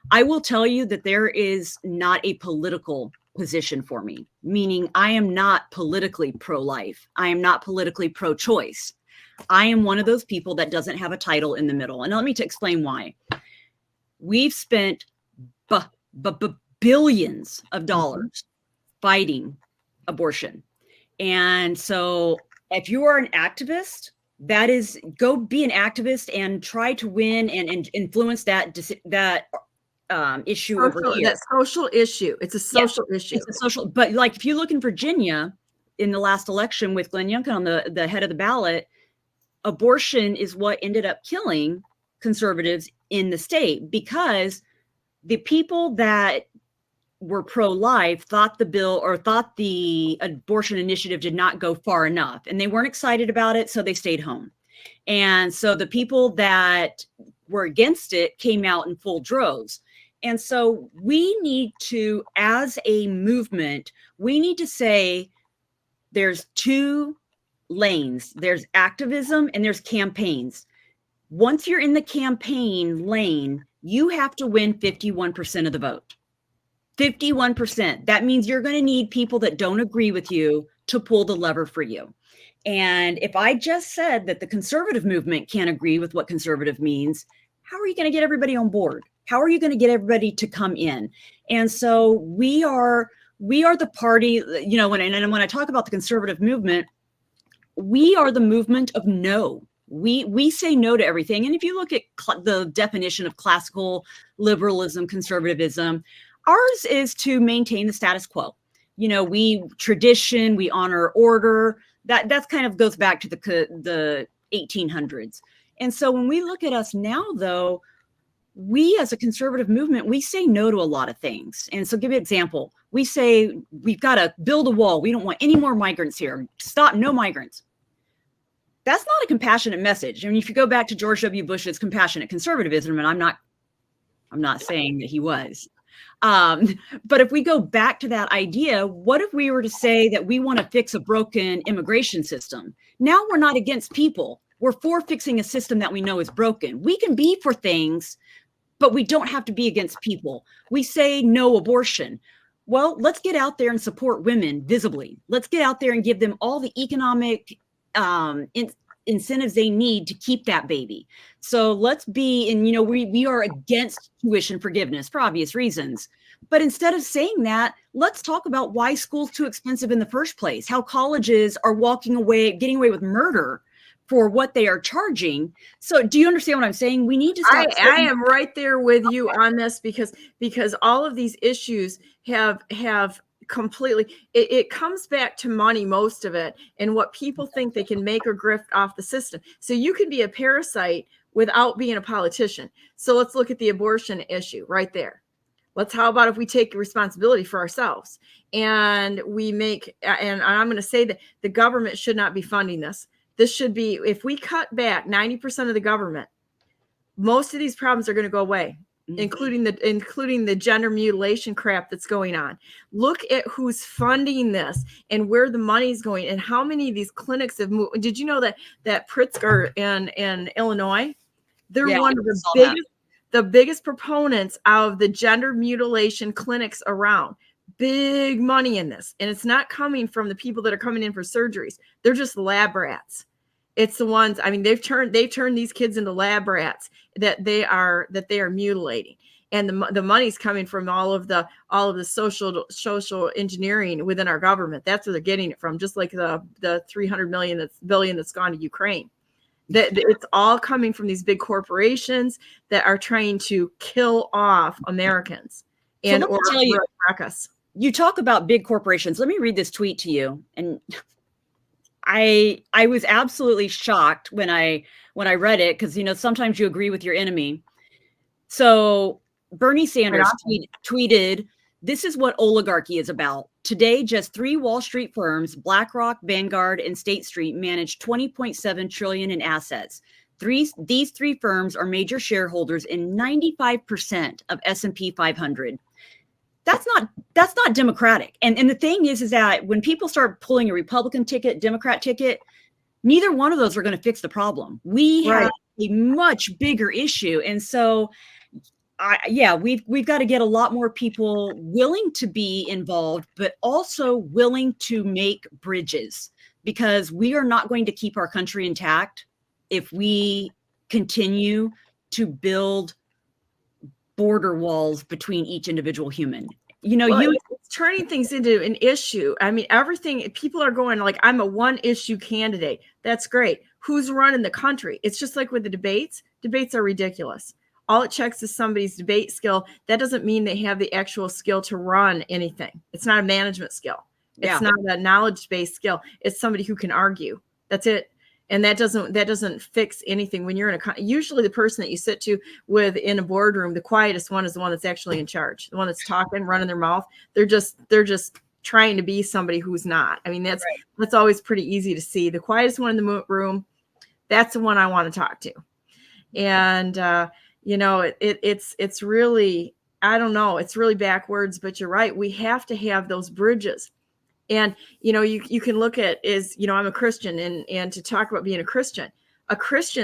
I will tell you that there is not a political position for me, meaning I am not politically pro-life. I am not politically pro-choice. I am one of those people that doesn't have a title in the middle. And let me explain why. We've spent billions of dollars fighting abortion. And so if you are an activist, that is, go be an activist and try to win and influence that issue over here. That social issue. It's a social issue. It's a social, but like if you look in Virginia in the last election with Glenn Youngkin on the head of the ballot, abortion is what ended up killing conservatives in the state, because the people that were pro-life thought the abortion initiative did not go far enough, and they weren't excited about it, so they stayed home. And so the people that were against it came out in full droves. And so we need to, as a movement, we need to say there's 2 lanes. There's activism and there's campaigns. Once you're in the campaign lane, you have to win 51% of the vote. 51%. That means you're going to need people that don't agree with you to pull the lever for you. And if I just said that the conservative movement can't agree with what conservative means, how are you going to get everybody on board? How are you going to get everybody to come in? And so we are the party, when I talk about the conservative movement, we are the movement of no. We say no to everything. And if you look at the definition of classical liberalism, conservatism, ours is to maintain the status quo. We tradition, we honor order. That's kind of goes back to the 1800s. And so when we look at us now, though, we as a conservative movement, we say no to a lot of things. And so give you an example. We say we've got to build a wall. We don't want any more migrants here. Stop, no migrants. That's not a compassionate message. I mean, if you go back to George W. Bush's compassionate conservatism, and I'm not I'm not saying that he was. But if we go back to that idea, what if we were to say that we want to fix a broken immigration system? Now we're not against people. We're for fixing a system that we know is broken. We can be for things, but we don't have to be against people. We say no abortion. Well, let's get out there and support women visibly. Let's get out there and give them all the economic incentives they need to keep that baby. So let's be, and we are against tuition forgiveness for obvious reasons. But instead of saying that, let's talk about why school's too expensive in the first place, how colleges are getting away with murder for what they are charging. So do you understand what I'm saying? We need to stop. I am right there with you on this because all of these issues have completely, it comes back to money, most of it, and what people think they can make or grift off the system. So you can be a parasite without being a politician. So let's look at the abortion issue right there. How about if we take responsibility for ourselves and we make, and I'm going to say that the government should not be funding this. This should be, if we cut back 90% of the government, most of these problems are going to go away, including the gender mutilation crap that's going on. Look at who's funding this and where the money's going and how many of these clinics have moved. Did you know that Pritzker in Illinois, they're one of the biggest proponents of the gender mutilation clinics around. Big money in this. And it's not coming from the people that are coming in for surgeries. They're just lab rats. It's the ones, I mean, they've turned these kids into lab rats that they are mutilating. And the money's coming from all of the social engineering within our government. That's where they're getting it from, just like the 300 billion that's gone to Ukraine. It's all coming from these big corporations that are trying to kill off Americans and or wreck us. You talk about big corporations. Let me read this tweet to you. And I was absolutely shocked when I read it, because sometimes you agree with your enemy. So Bernie Sanders tweeted, "This is what oligarchy is about. Today, just 3 Wall Street firms, BlackRock, Vanguard, and State Street, manage $20.7 trillion in assets. These 3 firms are major shareholders in 95% of S&P 500. That's not democratic. And the thing is that when people start pulling a Republican ticket, Democrat ticket, neither one of those are going to fix the problem. We have a much bigger issue. And so we've got to get a lot more people willing to be involved, but also willing to make bridges, because we are not going to keep our country intact if we continue to build border walls between each individual human. It's turning things into an issue. I mean, everything, people are going like, I'm a one issue candidate. That's great. Who's running the country? It's just like with the debates. Debates are ridiculous. All it checks is somebody's debate skill. That doesn't mean they have the actual skill to run anything. It's not a management skill. It's not a knowledge-based skill. It's somebody who can argue. That's it. And that doesn't fix anything. When you're usually the person that you sit to with in a boardroom, the quietest one is the one that's actually in charge. The one that's talking, running their mouth. They're just trying to be somebody who's not. I mean, that's always pretty easy to see. The quietest one in the room, that's the one I want to talk to. And it's really, I don't know, it's really backwards, but you're right. We have to have those bridges. And, you can look at I'm a Christian, and to talk about being a Christian,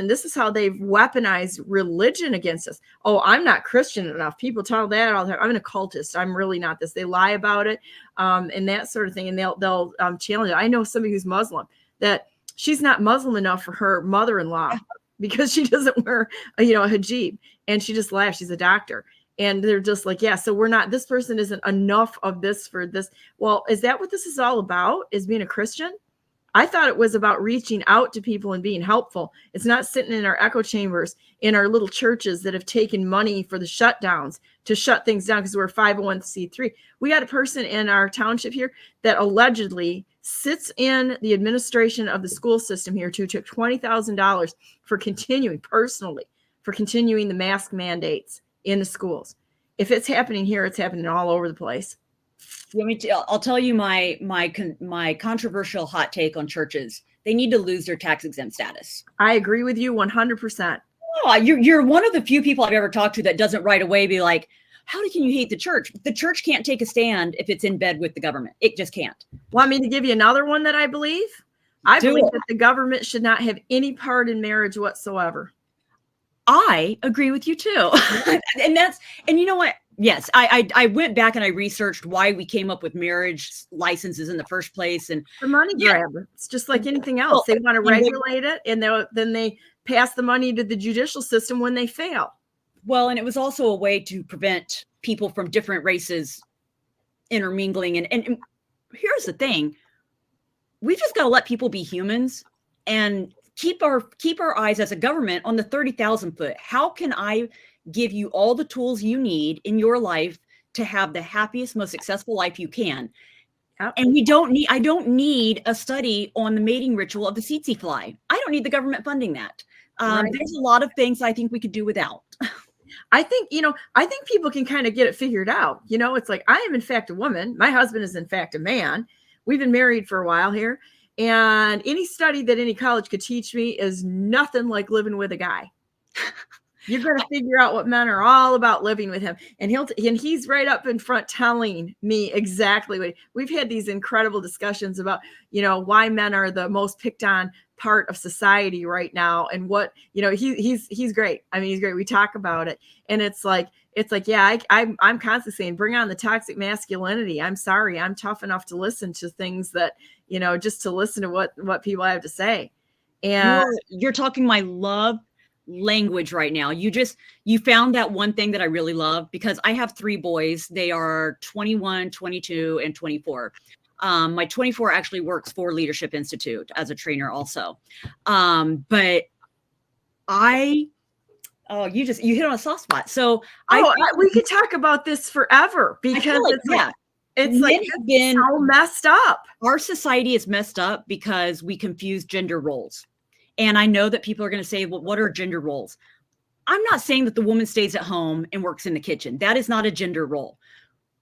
this is how they've weaponized religion against us. Oh, I'm not Christian enough. People tell that all the time. I'm an occultist. I'm really not this. They lie about it, and that sort of thing. And they'll challenge it. I know somebody who's Muslim that she's not Muslim enough for her mother-in-law because she doesn't wear a hijab, and she just laughs. She's a doctor. And they're just like, so we're not, this person isn't enough of this for this. Well, is that what this is all about, is being a Christian? I thought it was about reaching out to people and being helpful. It's not sitting in our echo chambers in our little churches that have taken money for the shutdowns to shut things down because we're 501c3. We got a person in our township here that allegedly sits in the administration of the school system here who took $20,000 for continuing the mask mandates in the schools. If it's happening here, it's happening all over the place. I'll tell you my controversial hot take on churches. They need to lose their tax exempt status. I agree with you 100%. Oh, you're one of the few people I've ever talked to that doesn't right away be like, how can you hate the church? The church can't take a stand if it's in bed with the government. It just can't. Want me to give you another one that I believe? I believe that the government should not have any part in marriage whatsoever. I agree with you too. And you know what? Yes, I went back and I researched why we came up with marriage licenses in the first place. And the money grab. It's just like anything else. They want to regulate it, and then they pass the money to the judicial system when they fail. Well, and it was also a way to prevent people from different races intermingling. And here's the thing. We've just got to let people be humans and keep our eyes as a government on the 30,000 foot. How can I give you all the tools you need in your life to have the happiest, most successful life you can? Yep. And I don't need a study on the mating ritual of the tsetse fly. I don't need the government funding that. Right. There's a lot of things I think we could do without. I think people can kind of get it figured out. It's like, I am in fact a woman. My husband is in fact a man. We've been married for a while here. And any study that any college could teach me is nothing like living with a guy. You're going to figure out what men are all about living with him. And he's right up in front telling me exactly what we've had these incredible discussions about, why men are the most picked on part of society right now. And what, he's great. I mean, he's great. We talk about it. And it's like, yeah, I'm constantly saying, bring on the toxic masculinity. I'm sorry. I'm tough enough to listen to things that, just to listen to what people have to say. And you're talking my love language right now. You found that one thing that I really love, because I have 3 boys. They are 21, 22, and 24. My 24 actually works for Leadership Institute as a trainer also. But you hit on a soft spot. So we could talk about this forever, because it's been so messed up. Our society is messed up because we confuse gender roles. And I know that people are going to say, well, what are gender roles? I'm not saying that the woman stays at home and works in the kitchen. That is not a gender role.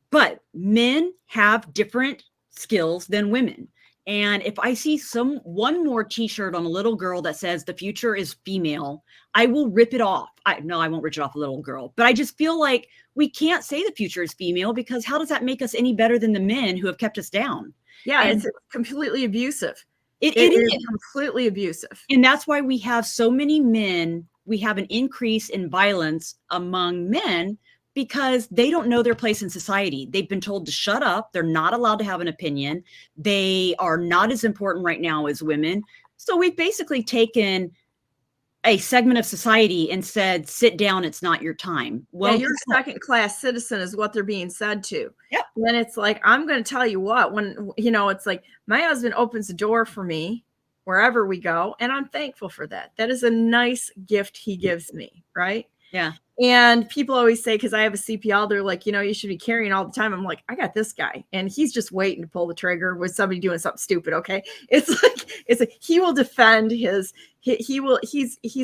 But men have different skills than women. And if I see one more t-shirt on a little girl that says the future is female, I will rip it off. I won't rip it off a little girl, but I just feel like we can't say the future is female, because how does that make us any better than the men who have kept us down? Yeah, it's completely abusive. It is completely abusive. And that's why we have so many men. We have an increase in violence among men, because they don't know their place in society. They've been told to shut up. They're not allowed to have an opinion. They are not as important right now as women. So we've basically taken a segment of society and said, sit down, it's not your time. Well, you're a second-class citizen is what they're being said to. Yep. Then it's like, I'm going to tell you what, when, it's like my husband opens the door for me wherever we go, and I'm thankful for that. That is a nice gift he gives me, right? Yeah. And people always say, because I have a CPL, they're like, you should be carrying all the time. I'm like, I got this guy, and he's just waiting to pull the trigger with somebody doing something stupid. Okay. It's like he will defend he's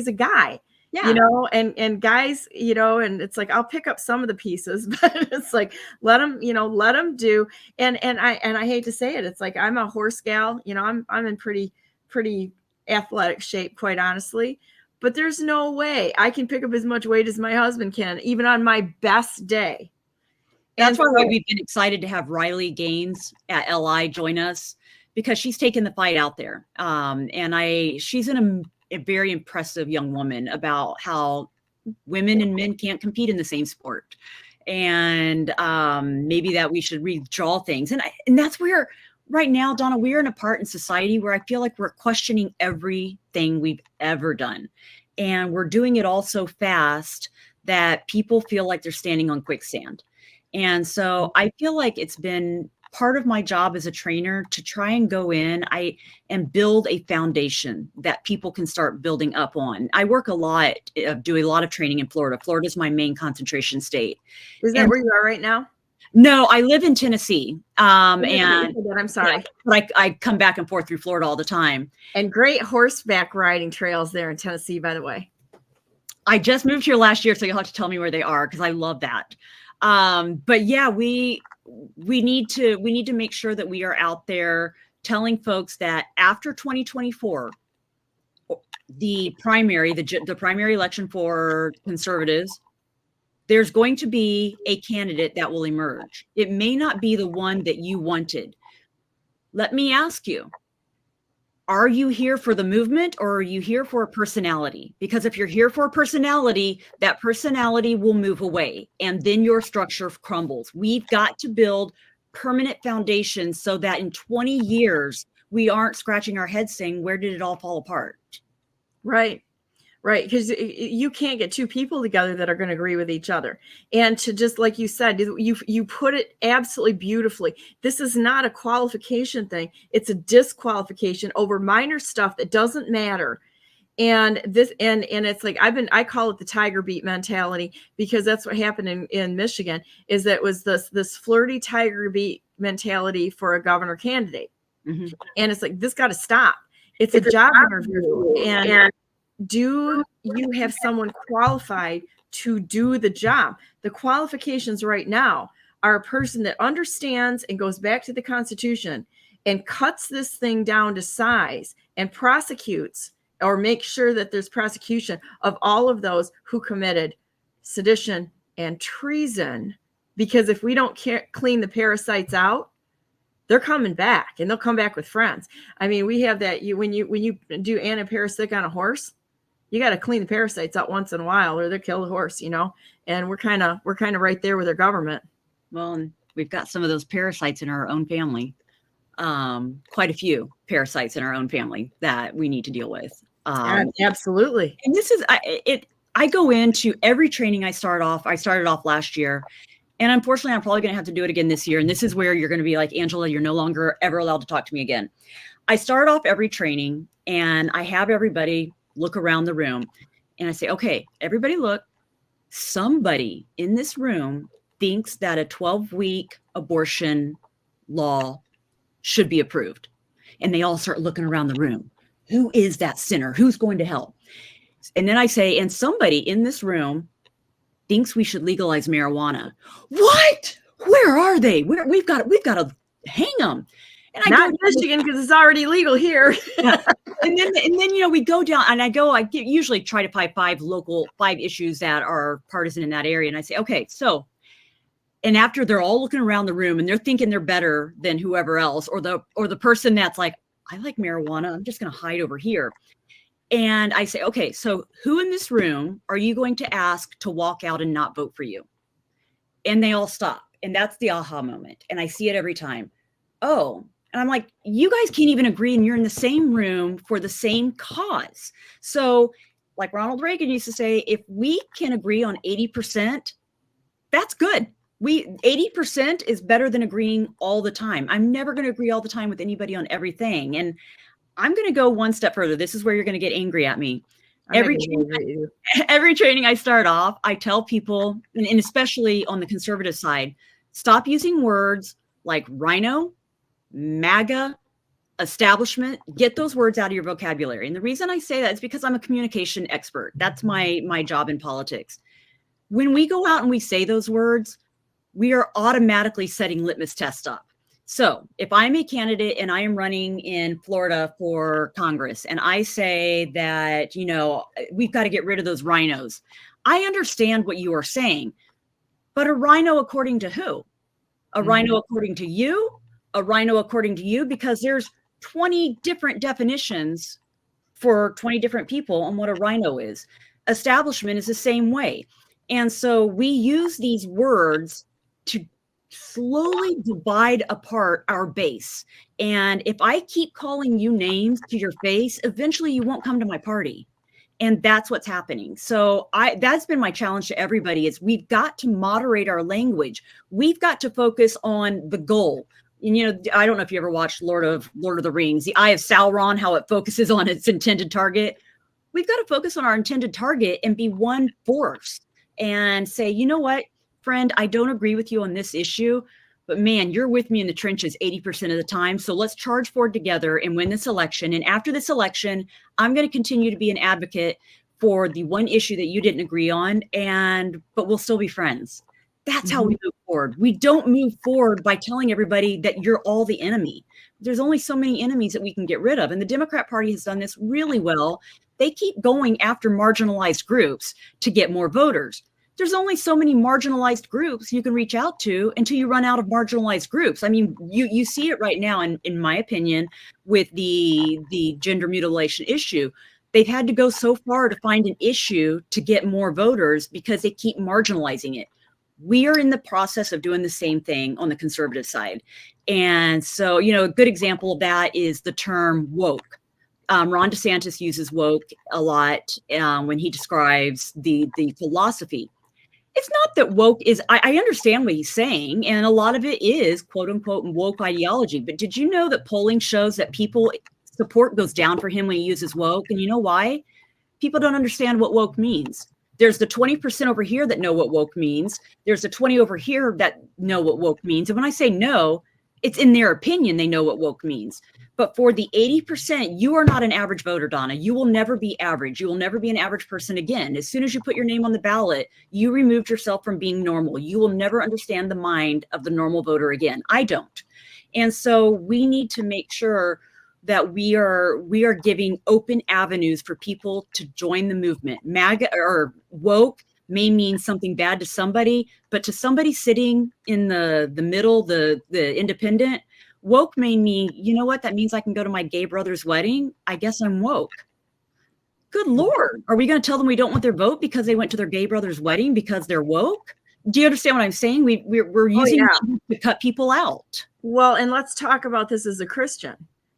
a guy, yeah. And guys, and it's like, I'll pick up some of the pieces, but it's like, let him do. And I hate to say it. It's like, I'm a horse gal, I'm in pretty athletic shape, quite honestly. But there's no way I can pick up as much weight as my husband can, even on my best day. That's why we've been excited to have Riley Gaines at LI join us, because she's taken the fight out there. And she's a very impressive young woman about how women and men can't compete in the same sport. And maybe that we should redraw things. And that's where right now, Donna, we're in a part in society where I feel like we're questioning everything we've ever done. And we're doing it all so fast that people feel like they're standing on quicksand. And so I feel like it's been part of my job as a trainer to try and go in and build a foundation that people can start building up on. I work a lot, doing a lot of training in Florida. Florida is my main concentration state. Is that where you are right now? No, I live in Tennessee. And I'm sorry. Yeah, but I come back and forth through Florida all the time. And great horseback riding trails there in Tennessee, by the way. I just moved here last year, so you'll have to tell me where they are, because I love that. But yeah, we need to make sure that we are out there telling folks that after 2024, the primary, the primary election for conservatives, there's going to be a candidate that will emerge. It may not be the one that you wanted. Let me ask you, are you here for the movement or are you here for a personality? Because if you're here for a personality, that personality will move away and then your structure crumbles. We've got to build permanent foundations so that in 20 years, we aren't scratching our heads saying, where did it all fall apart? Right. Right. Because you can't get two people together that are going to agree with each other. And to just, like you said, you put it absolutely beautifully. This is not a qualification thing. It's a disqualification over minor stuff that doesn't matter. And this, and it's like, I call it the tiger beat mentality, because that's what happened in Michigan, is that it was this flirty tiger beat mentality for a governor candidate. Mm-hmm. And it's like, this got to stop. It's a job interview. And do you have someone qualified to do the job? The qualifications right now are a person that understands and goes back to the Constitution and cuts this thing down to size and prosecutes, or make sure that there's prosecution of all of those who committed sedition and treason. Because if we don't clean the parasites out, they're coming back, and they'll come back with friends. I mean, we have that. When you do antiparasitic on a horse, you got to clean the parasites out once in a while, or they'll kill the horse, you know. And we're kind of right there with our government. Well, and we've got some of those parasites in our own family. Quite a few parasites in our own family that we need to deal with. Absolutely. And this is I go into every training I started off last year. And unfortunately, I'm probably going to have to do it again this year. And this is where you're going to be like, Angela, you're no longer ever allowed to talk to me again. I start off every training and I have everybody look around the room and I say, okay, everybody look. Somebody in this room thinks that a 12-week abortion law should be approved. And they all start looking around the room. Who is that sinner? Who's going to help? And then I say, and somebody in this room thinks we should legalize marijuana. What? Where are they? We've got to hang them. And not in Michigan, because it's already legal here. and then we go down and I usually try to find five issues that are partisan in that area. And I say, okay, so, and after they're all looking around the room and they're thinking they're better than whoever else, or the person that's like, I like marijuana, I'm just going to hide over here. And I say, okay, so who in this room are you going to ask to walk out and not vote for you? And they all stop. And that's the aha moment. And I see it every time. Oh, and I'm like, you guys can't even agree, and you're in the same room for the same cause. So like Ronald Reagan used to say, if we can agree on 80%, that's good. 80% is better than agreeing all the time. I'm never going to agree all the time with anybody on everything. And I'm going to go one step further. This is where you're going to get angry at me. Every training I start off, I tell people, and especially on the conservative side, stop using words like rhino, MAGA, establishment. Get those words out of your vocabulary. And the reason I say that is because I'm a communication expert. That's my job in politics. When we go out and we say those words, we are automatically setting litmus tests up. So if I'm a candidate and I am running in Florida for Congress and I say that, we've got to get rid of those rhinos, I understand what you are saying, but a rhino according to who? A rhino according to you? A rhino according to you? Because there's 20 different definitions for 20 different people on what a rhino is. Establishment is the same way. And so we use these words to slowly divide apart our base. And if I keep calling you names to your face, eventually you won't come to my party. And that's what's happening. So that's been my challenge to everybody, is we've got to moderate our language. We've got to focus on the goal. And, I don't know if you ever watched Lord of the Rings, the Eye of Sauron, how it focuses on its intended target. We've got to focus on our intended target and be one force and say, you know what, friend, I don't agree with you on this issue, but man, you're with me in the trenches 80% of the time. So let's charge forward together and win this election. And after this election, I'm going to continue to be an advocate for the one issue that you didn't agree on, but we'll still be friends. That's how we move forward. We don't move forward by telling everybody that you're all the enemy. There's only so many enemies that we can get rid of. And the Democrat Party has done this really well. They keep going after marginalized groups to get more voters. There's only so many marginalized groups you can reach out to until you run out of marginalized groups. I mean, you see it right now, in my opinion, with the gender mutilation issue. They've had to go so far to find an issue to get more voters because they keep marginalizing it. We are in the process of doing the same thing on the conservative side. And so, a good example of that is the term woke. Ron DeSantis uses woke a lot when he describes the philosophy. It's not that woke is, I understand what he's saying, and a lot of it is quote unquote woke ideology. But did you know that polling shows that people support goes down for him when he uses woke? And you know why? People don't understand what woke means. There's the 20% over here that know what woke means. There's the 20 over here that know what woke means. And when I say no, it's in their opinion, they know what woke means. But for the 80%, you are not an average voter, Donna. You will never be average. You will never be an average person again. As soon as you put your name on the ballot, you removed yourself from being normal. You will never understand the mind of the normal voter again. I don't. And so we need to make sure that we are giving open avenues for people to join the movement. MAGA or woke may mean something bad to somebody, but to somebody sitting in the middle, the independent, woke may mean, you know what? That means I can go to my gay brother's wedding. I guess I'm woke. Good Lord. Are we going to tell them we don't want their vote because they went to their gay brother's wedding because they're woke? Do you understand what I'm saying? We're using to cut people out. Well, and let's talk about this as a Christian.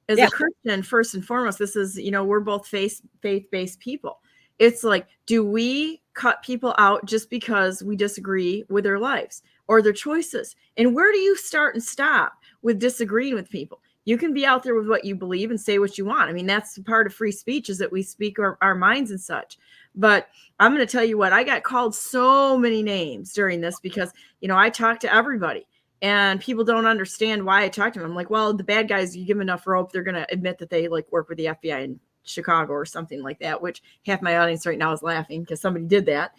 As a Christian, first and foremost, this is, we're both faith-based people. It's like, do we cut people out just because we disagree with their lives or their choices? And where do you start and stop with disagreeing with people? You can be out there with what you believe and say what you want. I mean, that's part of free speech, is that we speak our minds and such. But I'm going to tell you what, I got called so many names during this because, I talk to everybody. And people don't understand why I talk to them. I'm like, well, the bad guys, you give them enough rope, they're going to admit that they work with the FBI in Chicago or something like that, which half my audience right now is laughing because somebody did that.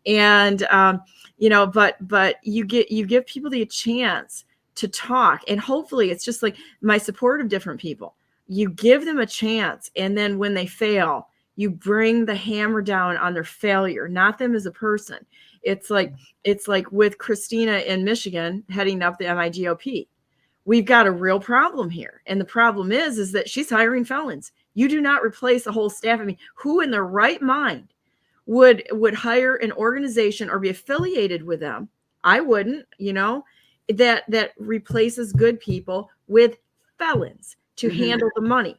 And, but you give people the chance to talk. And hopefully it's just like my support of different people. You give them a chance. And then when they fail, you bring the hammer down on their failure, not them as a person. It's like with Christina in Michigan heading up the MIGOP. We've got a real problem here. And the problem is that she's hiring felons. You do not replace a whole staff. I mean, who in their right mind would hire an organization or be affiliated with them? I wouldn't, that replaces good people with felons to handle the money.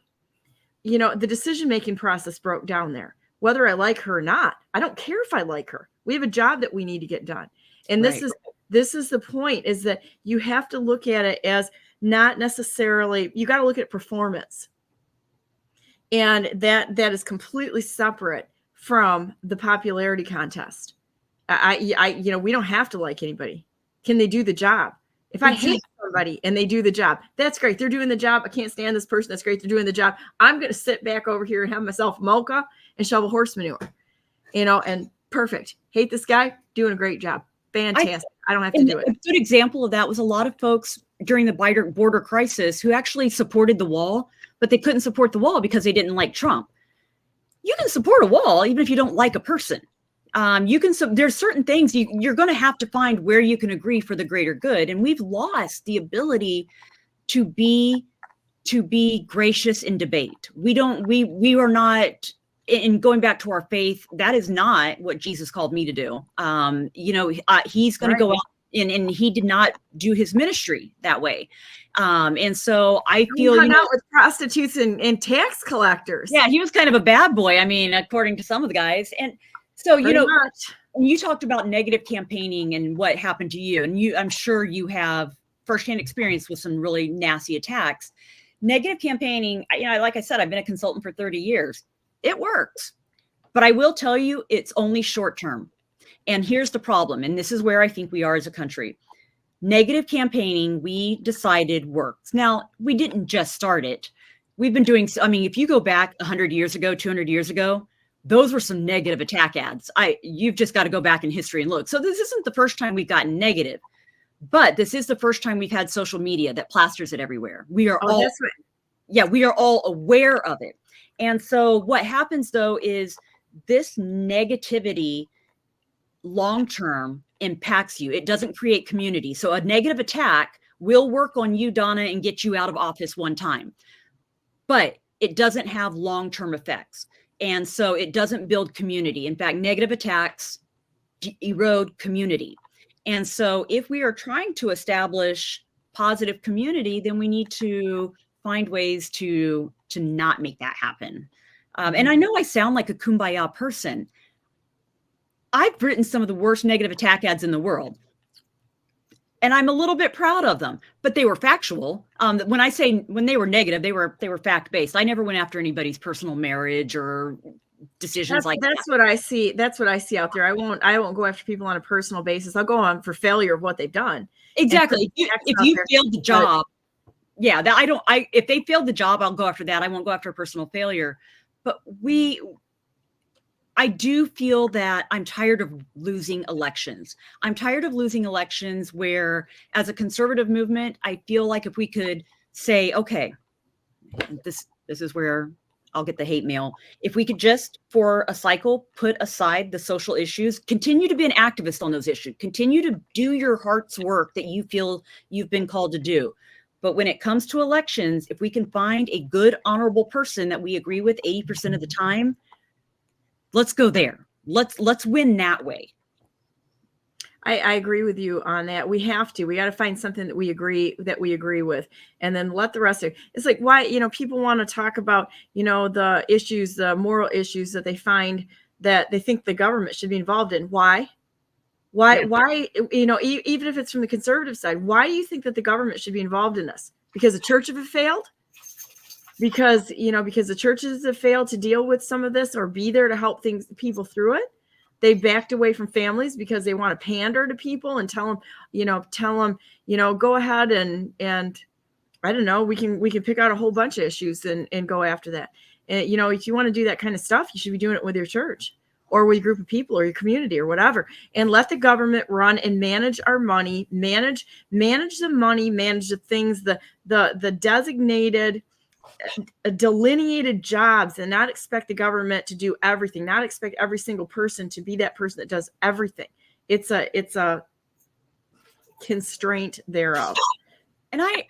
The decision-making process broke down there. Whether I like her or not, I don't care if I like her. We have a job that we need to get done. And this is the point, is that you have to look at it as not necessarily, you got to look at performance. And that is completely separate from the popularity contest. We don't have to like anybody. Can they do the job? If I hate somebody and they do the job, that's great. They're doing the job. I can't stand this person. That's great. They're doing the job. I'm going to sit back over here and have myself mocha and shovel horse manure, and perfect. Hate this guy, doing a great job. Fantastic. I don't have to do it. A good example of that was a lot of folks during the border crisis who actually supported the wall, but they couldn't support the wall because they didn't like Trump. You can support a wall even if you don't like a person. There's certain things you're going to have to find where you can agree for the greater good. And we've lost the ability to be gracious in debate. We are not, in going back to our faith, that is not what Jesus called me to do. He's going to go out and he did not do his ministry that way. And so I feel he hung out with prostitutes and tax collectors. Yeah, he was kind of a bad boy. I mean, according to some of the guys. And so, when you talked about negative campaigning and what happened to you, and I'm sure you have firsthand experience with some really nasty attacks. Negative campaigning, like I said, I've been a consultant for 30 years. It works. But I will tell you, it's only short term. And here's the problem. And this is where I think we are as a country. Negative campaigning, we decided works. Now, we didn't just start it. We've been doing, if you go back 100 years ago, 200 years ago, those were some negative attack ads. You've just got to go back in history and look. So this isn't the first time we've gotten negative, but this is the first time we've had social media that plasters it everywhere. We are we are all aware of it. And so what happens though is this negativity long-term impacts you. It doesn't create community. So a negative attack will work on you, Donna, and get you out of office one time, but it doesn't have long-term effects. And so it doesn't build community. In fact, negative attacks erode community. And so if we are trying to establish positive community, then we need to find ways to not make that happen. And I know I sound like a kumbaya person. I've written some of the worst negative attack ads in the world, and I'm a little bit proud of them, but they were factual. When they were negative, they were fact-based. I never went after anybody's personal marriage or decisions like that. That's what I see. That's what I see out there. I won't go after people on a personal basis. I'll go on for failure of what they've done. Exactly. If you failed the job, if they failed the job, I'll go after that. I won't go after a personal failure. But I do feel that I'm tired of losing elections. I'm tired of losing elections where, as a conservative movement, I feel like if we could say, okay, this is where I'll get the hate mail. If we could just, for a cycle, put aside the social issues, continue to be an activist on those issues, continue to do your heart's work that you feel you've been called to do. But when it comes to elections, if we can find a good, honorable person that we agree with 80% of the time, let's go there. Let's win that way. I agree with you on that. We got to find something that we agree with, and then let the rest of it. It's like, why, people want to talk about, the issues, the moral issues that they find that they think the government should be involved in. Why, even if it's from the conservative side, why do you think that the government should be involved in this? Because the church have failed? Because the churches have failed to deal with some of this or be there to help people through it. They backed away from families because they want to pander to people and tell them, go ahead and I don't know, we can pick out a whole bunch of issues and go after that. And, if you want to do that kind of stuff, you should be doing it with your church or with a group of people or your community or whatever, and let the government run and manage our money, manage the money, manage the things, the designated, delineated jobs, and not expect the government to do everything, not expect every single person to be that person that does everything. It's a constraint thereof. And I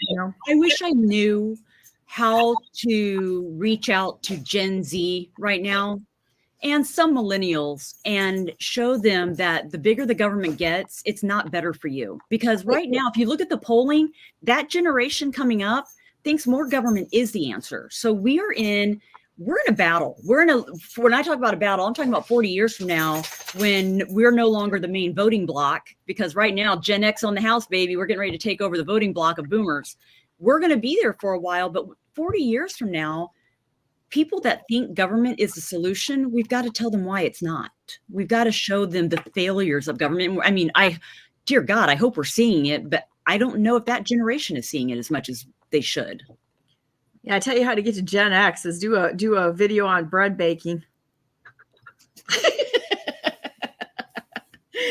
wish I knew how to reach out to Gen Z right now and some millennials and show them that the bigger the government gets, it's not better for you. Because right now, if you look at the polling, that generation coming up thinks more government is the answer. So we're in a battle. When I talk about a battle, I'm talking about 40 years from now when we're no longer the main voting block, because right now, Gen X on the House, baby, we're getting ready to take over the voting block of boomers. We're going to be there for a while, but 40 years from now, people that think government is the solution, we've got to tell them why it's not. We've got to show them the failures of government. I mean, dear God, I hope we're seeing it, but I don't know if that generation is seeing it as much as they should. Yeah, I tell you how to get to Gen X is do a video on bread baking.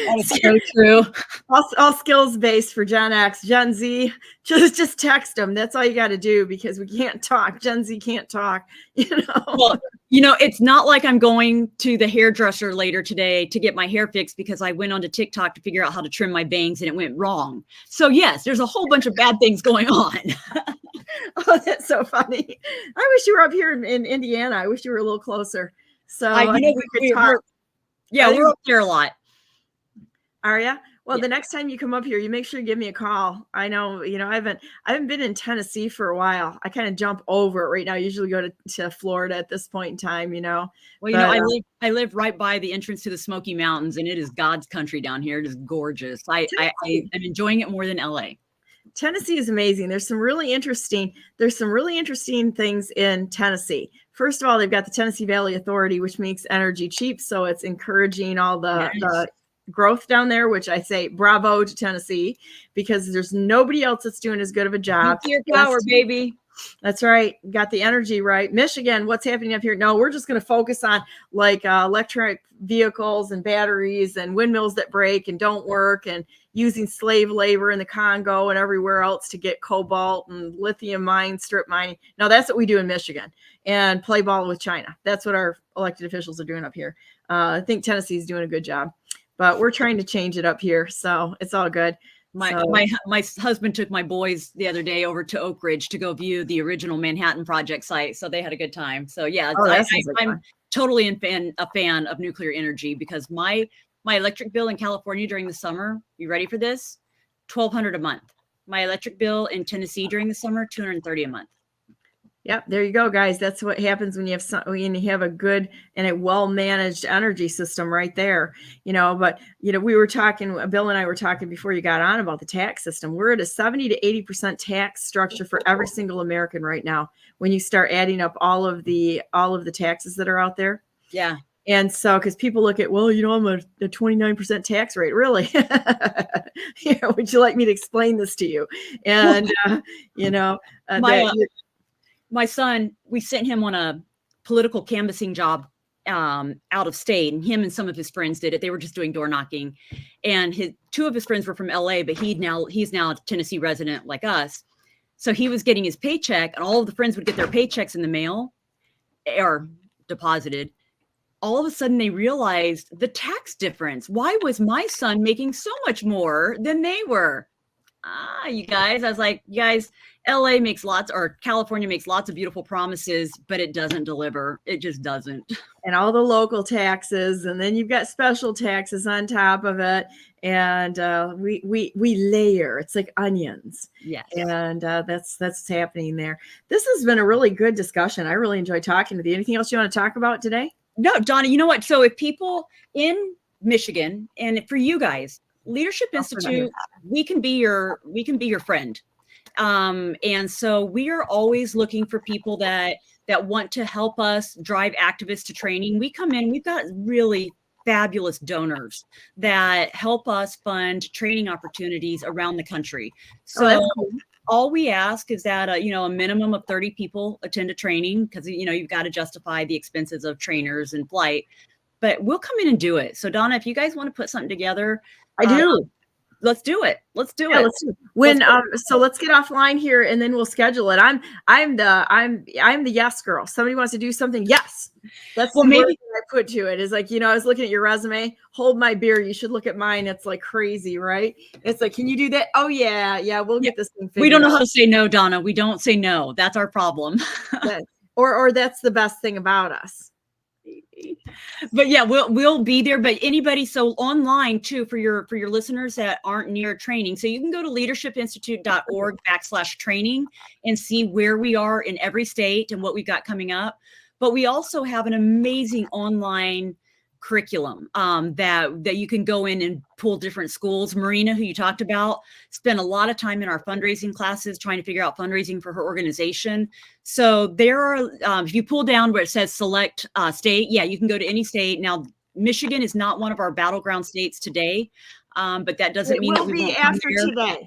That's so true. All skills based for Gen X. Gen Z, just text them. That's all you got to do, because we can't talk. Gen Z can't talk. Well, it's not like I'm going to the hairdresser later today to get my hair fixed because I went onto TikTok to figure out how to trim my bangs and it went wrong. So yes, there's a whole bunch of bad things going on. Oh, that's so funny. I wish you were up here in Indiana. I wish you were a little closer. So we could talk. We're up there a lot. Are you? Well, the next time you come up here, you make sure you give me a call. I know, I haven't been in Tennessee for a while. I kind of jump over it right now. I usually go to Florida at this point in time, Well, I live right by the entrance to the Smoky Mountains, and it is God's country down here. It is gorgeous. I'm enjoying it more than LA. Tennessee is amazing. There's some really interesting things in Tennessee. First of all, they've got the Tennessee Valley Authority, which makes energy cheap. So it's encouraging all the growth down there, which I say bravo to Tennessee, because there's nobody else that's doing as good of a job. Nuclear power, baby. That's right. Got the energy right. Michigan, what's happening up here? No, we're just going to focus on like electric vehicles and batteries and windmills that break and don't work, and using slave labor in the Congo and everywhere else to get cobalt and lithium mine, strip mining. No, that's what we do in Michigan, and play ball with China. That's what our elected officials are doing up here. I think Tennessee's doing a good job, but we're trying to change it up here. So it's all good. My husband took my boys the other day over to Oak Ridge to go view the original Manhattan Project site. So they had a good time. So yeah, I'm totally a fan of nuclear energy, because my electric bill in California during the summer, you ready for this? $1,200 a month. My electric bill in Tennessee during the summer, $230 a month. Yep, there you go, guys. That's what happens when you have a good and a well-managed energy system right there. But we were talking, Bill and I were talking before you got on about the tax system. We're at a 70 to 80% tax structure for every single American right now, when you start adding up all of the taxes that are out there. Yeah. And so, because people look at, well, I'm a 29% tax rate. Really? Would you like me to explain this to you? And, my son, we sent him on a political canvassing job out of state, and him and some of his friends did it. They were just doing door knocking, and two of his friends were from LA, but he's now a Tennessee resident like us. So he was getting his paycheck, and all of the friends would get their paychecks in the mail or deposited. All of a sudden they realized the tax difference. Why was my son making so much more than they were? You guys, I was like, you guys, LA makes California makes lots of beautiful promises, but it doesn't deliver. It just doesn't. And all the local taxes, and then you've got special taxes on top of it. And we layer. It's like onions. Yes. And that's what's happening there. This has been a really good discussion. I really enjoyed talking with you. Anything else you want to talk about today? No, Donna, you know what? So if people in Michigan, and for you guys, Leadership Institute, we can be your friend. And so we are always looking for people that want to help us drive activists to training. We come in, we've got really fabulous donors that help us fund training opportunities around the country. So all we ask is that, a minimum of 30 people attend a training, because, you've got to justify the expenses of trainers and flight, but we'll come in and do it. So Donna, if you guys want to put something together, I do. Let's do it. Let's do Yeah, it. let's do it. So let's get offline here, and then we'll schedule it. I'm the yes girl. Somebody wants to do something. Yes. That's the word I put to it, is like, I was looking at your resume, hold my beer. You should look at mine. It's like crazy, right? It's like, can you do that? Oh yeah. Yeah. We'll get this thing figured out. We don't know how to say no, Donna. We don't say no. That's our problem. or that's the best thing about us. But yeah, we'll be there. But anybody, so online too, for your listeners that aren't near training, so you can go to leadershipinstitute.org/training and see where we are in every state and what we've got coming up. But we also have an amazing online curriculum that you can go in and pull different schools. Marina, who you talked about, spent a lot of time in our fundraising classes trying to figure out fundraising for her organization. So there are, if you pull down where it says select state, yeah, you can go to any state. Now, Michigan is not one of our battleground states today, but that doesn't mean that we won't come after here.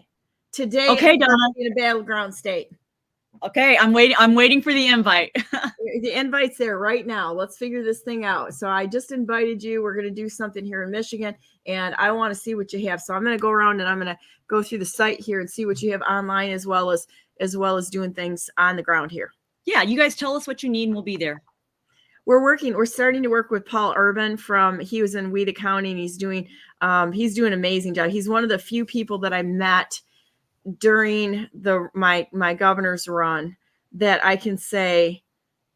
Today, okay, Donna, in a battleground state. Okay, I'm waiting for the invite. The invite's there right now. Let's figure this thing out. So I just invited you. We're going to do something here in Michigan, and I want to see what you have. So I'm going to go around and I'm going to go through the site here and see what you have online, as well as doing things on the ground here. Yeah, you guys tell us what you need and we'll be there. We're starting to work with Paul Urban he was in Weeda County, and he's doing an amazing job. He's one of the few people that I met during my governor's run that I can say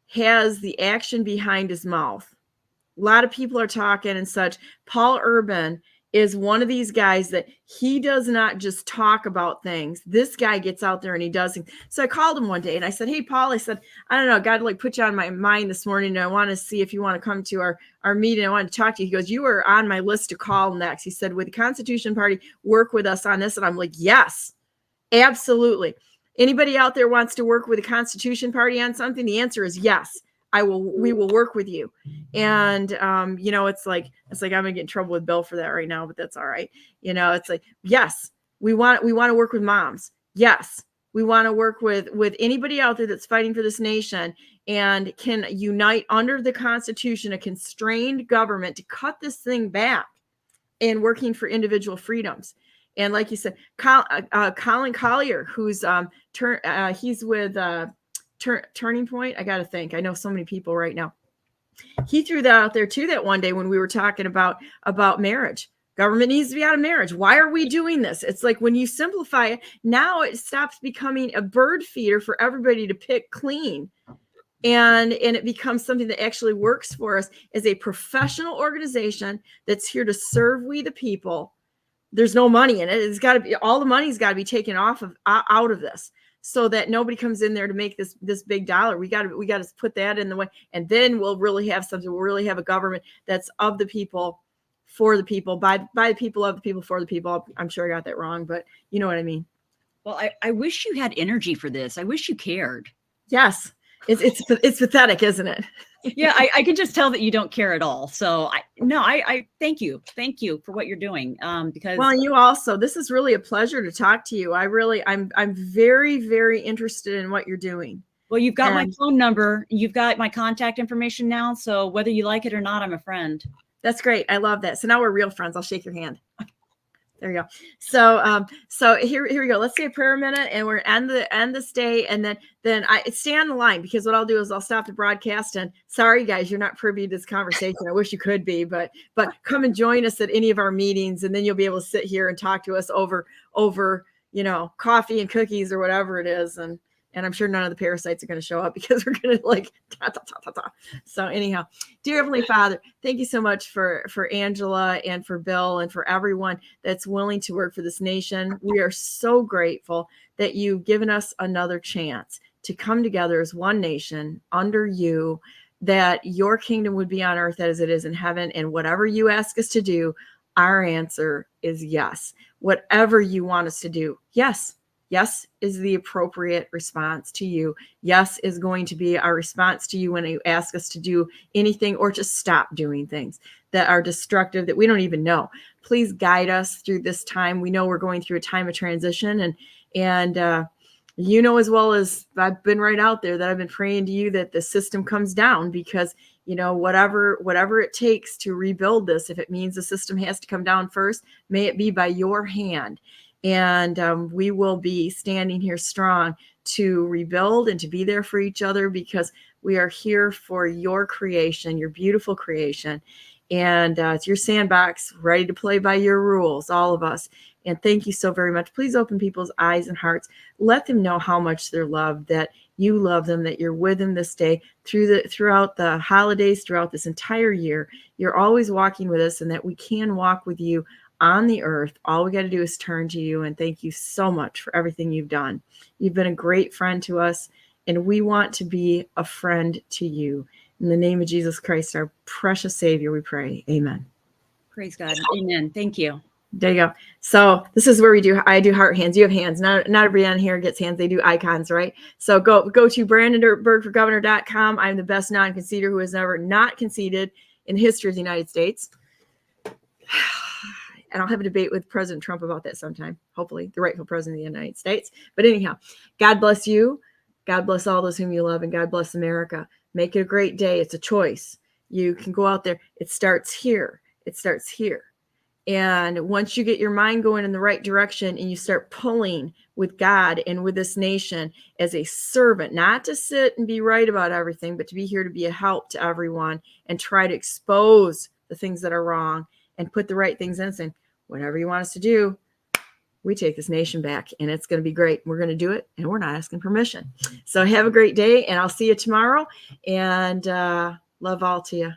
has the action behind his mouth. A lot of people are talking and such. Paul Urban is one of these guys that he does not just talk about things. This guy gets out there and he does things. So I called him one day and I said, hey, Paul, I said, I don't know, God put you on my mind this morning, and I want to see if you want to come to our meeting. I want to talk to you. He goes, you were on my list to call next. He said, would the Constitution Party work with us on this? And I'm like, yes. Absolutely. Anybody out there wants to work with the Constitution Party on something? The answer is yes. We will work with you. And it's like I'm gonna get in trouble with Bill for that right now, but that's all right. It's like, yes, we want to work with moms. Yes. We want to work with anybody out there that's fighting for this nation and can unite under the Constitution, a constrained government, to cut this thing back and working for individual freedoms. And like you said, Colin Collier, who's he's with Turning Point. I got to think. I know so many people right now. He threw that out there too that one day when we were talking about marriage. Government needs to be out of marriage. Why are we doing this? It's like when you simplify it, now it stops becoming a bird feeder for everybody to pick clean. And it becomes something that actually works for us as a professional organization that's here to serve we the people. There's no money in it. It's got to be, all the money's got to be taken out of this, so that nobody comes in there to make this big dollar. We got to put that in the way, and then we'll really have something. We'll really have a government that's of the people, for the people, by the people, of the people, for the people. I'm sure I got that wrong, but you know what I mean. Well, I wish you had energy for this. I wish you cared. Yes. It's pathetic, isn't it? Yeah, I can just tell that you don't care at all. So I thank you for what you're doing. Because, well, you also, this is really a pleasure to talk to you. I'm very, very interested in what you're doing. Well, you've got my phone number. You've got my contact information now. So whether you like it or not, I'm a friend. That's great. I love that. So now we're real friends. I'll shake your hand. There you go. So here we go. Let's say a prayer minute, and we're end this day, and then I stay on the line, because what I'll do is I'll stop the broadcast. And sorry guys, you're not privy to this conversation. I wish you could be, but come and join us at any of our meetings, and then you'll be able to sit here and talk to us over coffee and cookies or whatever it is. And I'm sure none of the parasites are going to show up, because we're going to like, ta, ta, ta, ta, ta. So anyhow, dear Heavenly Father, thank you so much for Angela and for Bill and for everyone that's willing to work for this nation. We are so grateful that you've given us another chance to come together as one nation under you, that your kingdom would be on earth as it is in heaven. And whatever you ask us to do, our answer is yes. Whatever you want us to do, yes. Yes is the appropriate response to you. Yes is going to be our response to you when you ask us to do anything, or just stop doing things that are destructive, that we don't even know. Please guide us through this time. We know we're going through a time of transition, and you know as well as I've been right out there that I've been praying to you that the system comes down, because whatever it takes to rebuild this, if it means the system has to come down first, may it be by your hand. And we will be standing here strong to rebuild and to be there for each other, because we are here for your creation, your beautiful creation. And it's your sandbox, ready to play by your rules, all of us. And thank you so very much. Please open people's eyes and hearts. Let them know how much they're loved, that you love them, that you're with them this day, throughout the holidays, throughout this entire year. You're always walking with us, and that we can walk with you on the earth. All we got to do is turn to you. And thank you so much for everything you've done. You've been a great friend to us, and we want to be a friend to you. In the name of Jesus Christ, our precious Savior, we pray. Amen. Praise God. Amen. Thank you. There you go. So this is where I do heart hands. You have hands. Not everybody on here gets hands. They do icons, right? So go to BrandenburgForGovernor.com. I'm the best non-conceder who has never not conceded in the history of the United States. And I'll have a debate with President Trump about that sometime, hopefully, the rightful president of the United States. But anyhow, God bless you. God bless all those whom you love, and God bless America. Make it a great day. It's a choice. You can go out there. It starts here. It starts here. And once you get your mind going in the right direction, and you start pulling with God and with this nation as a servant, not to sit and be right about everything, but to be here to be a help to everyone and try to expose the things that are wrong and put the right things in, saying, whatever you want us to do, we take this nation back, and it's going to be great. We're going to do it, and we're not asking permission. So have a great day, and I'll see you tomorrow, and love all to you.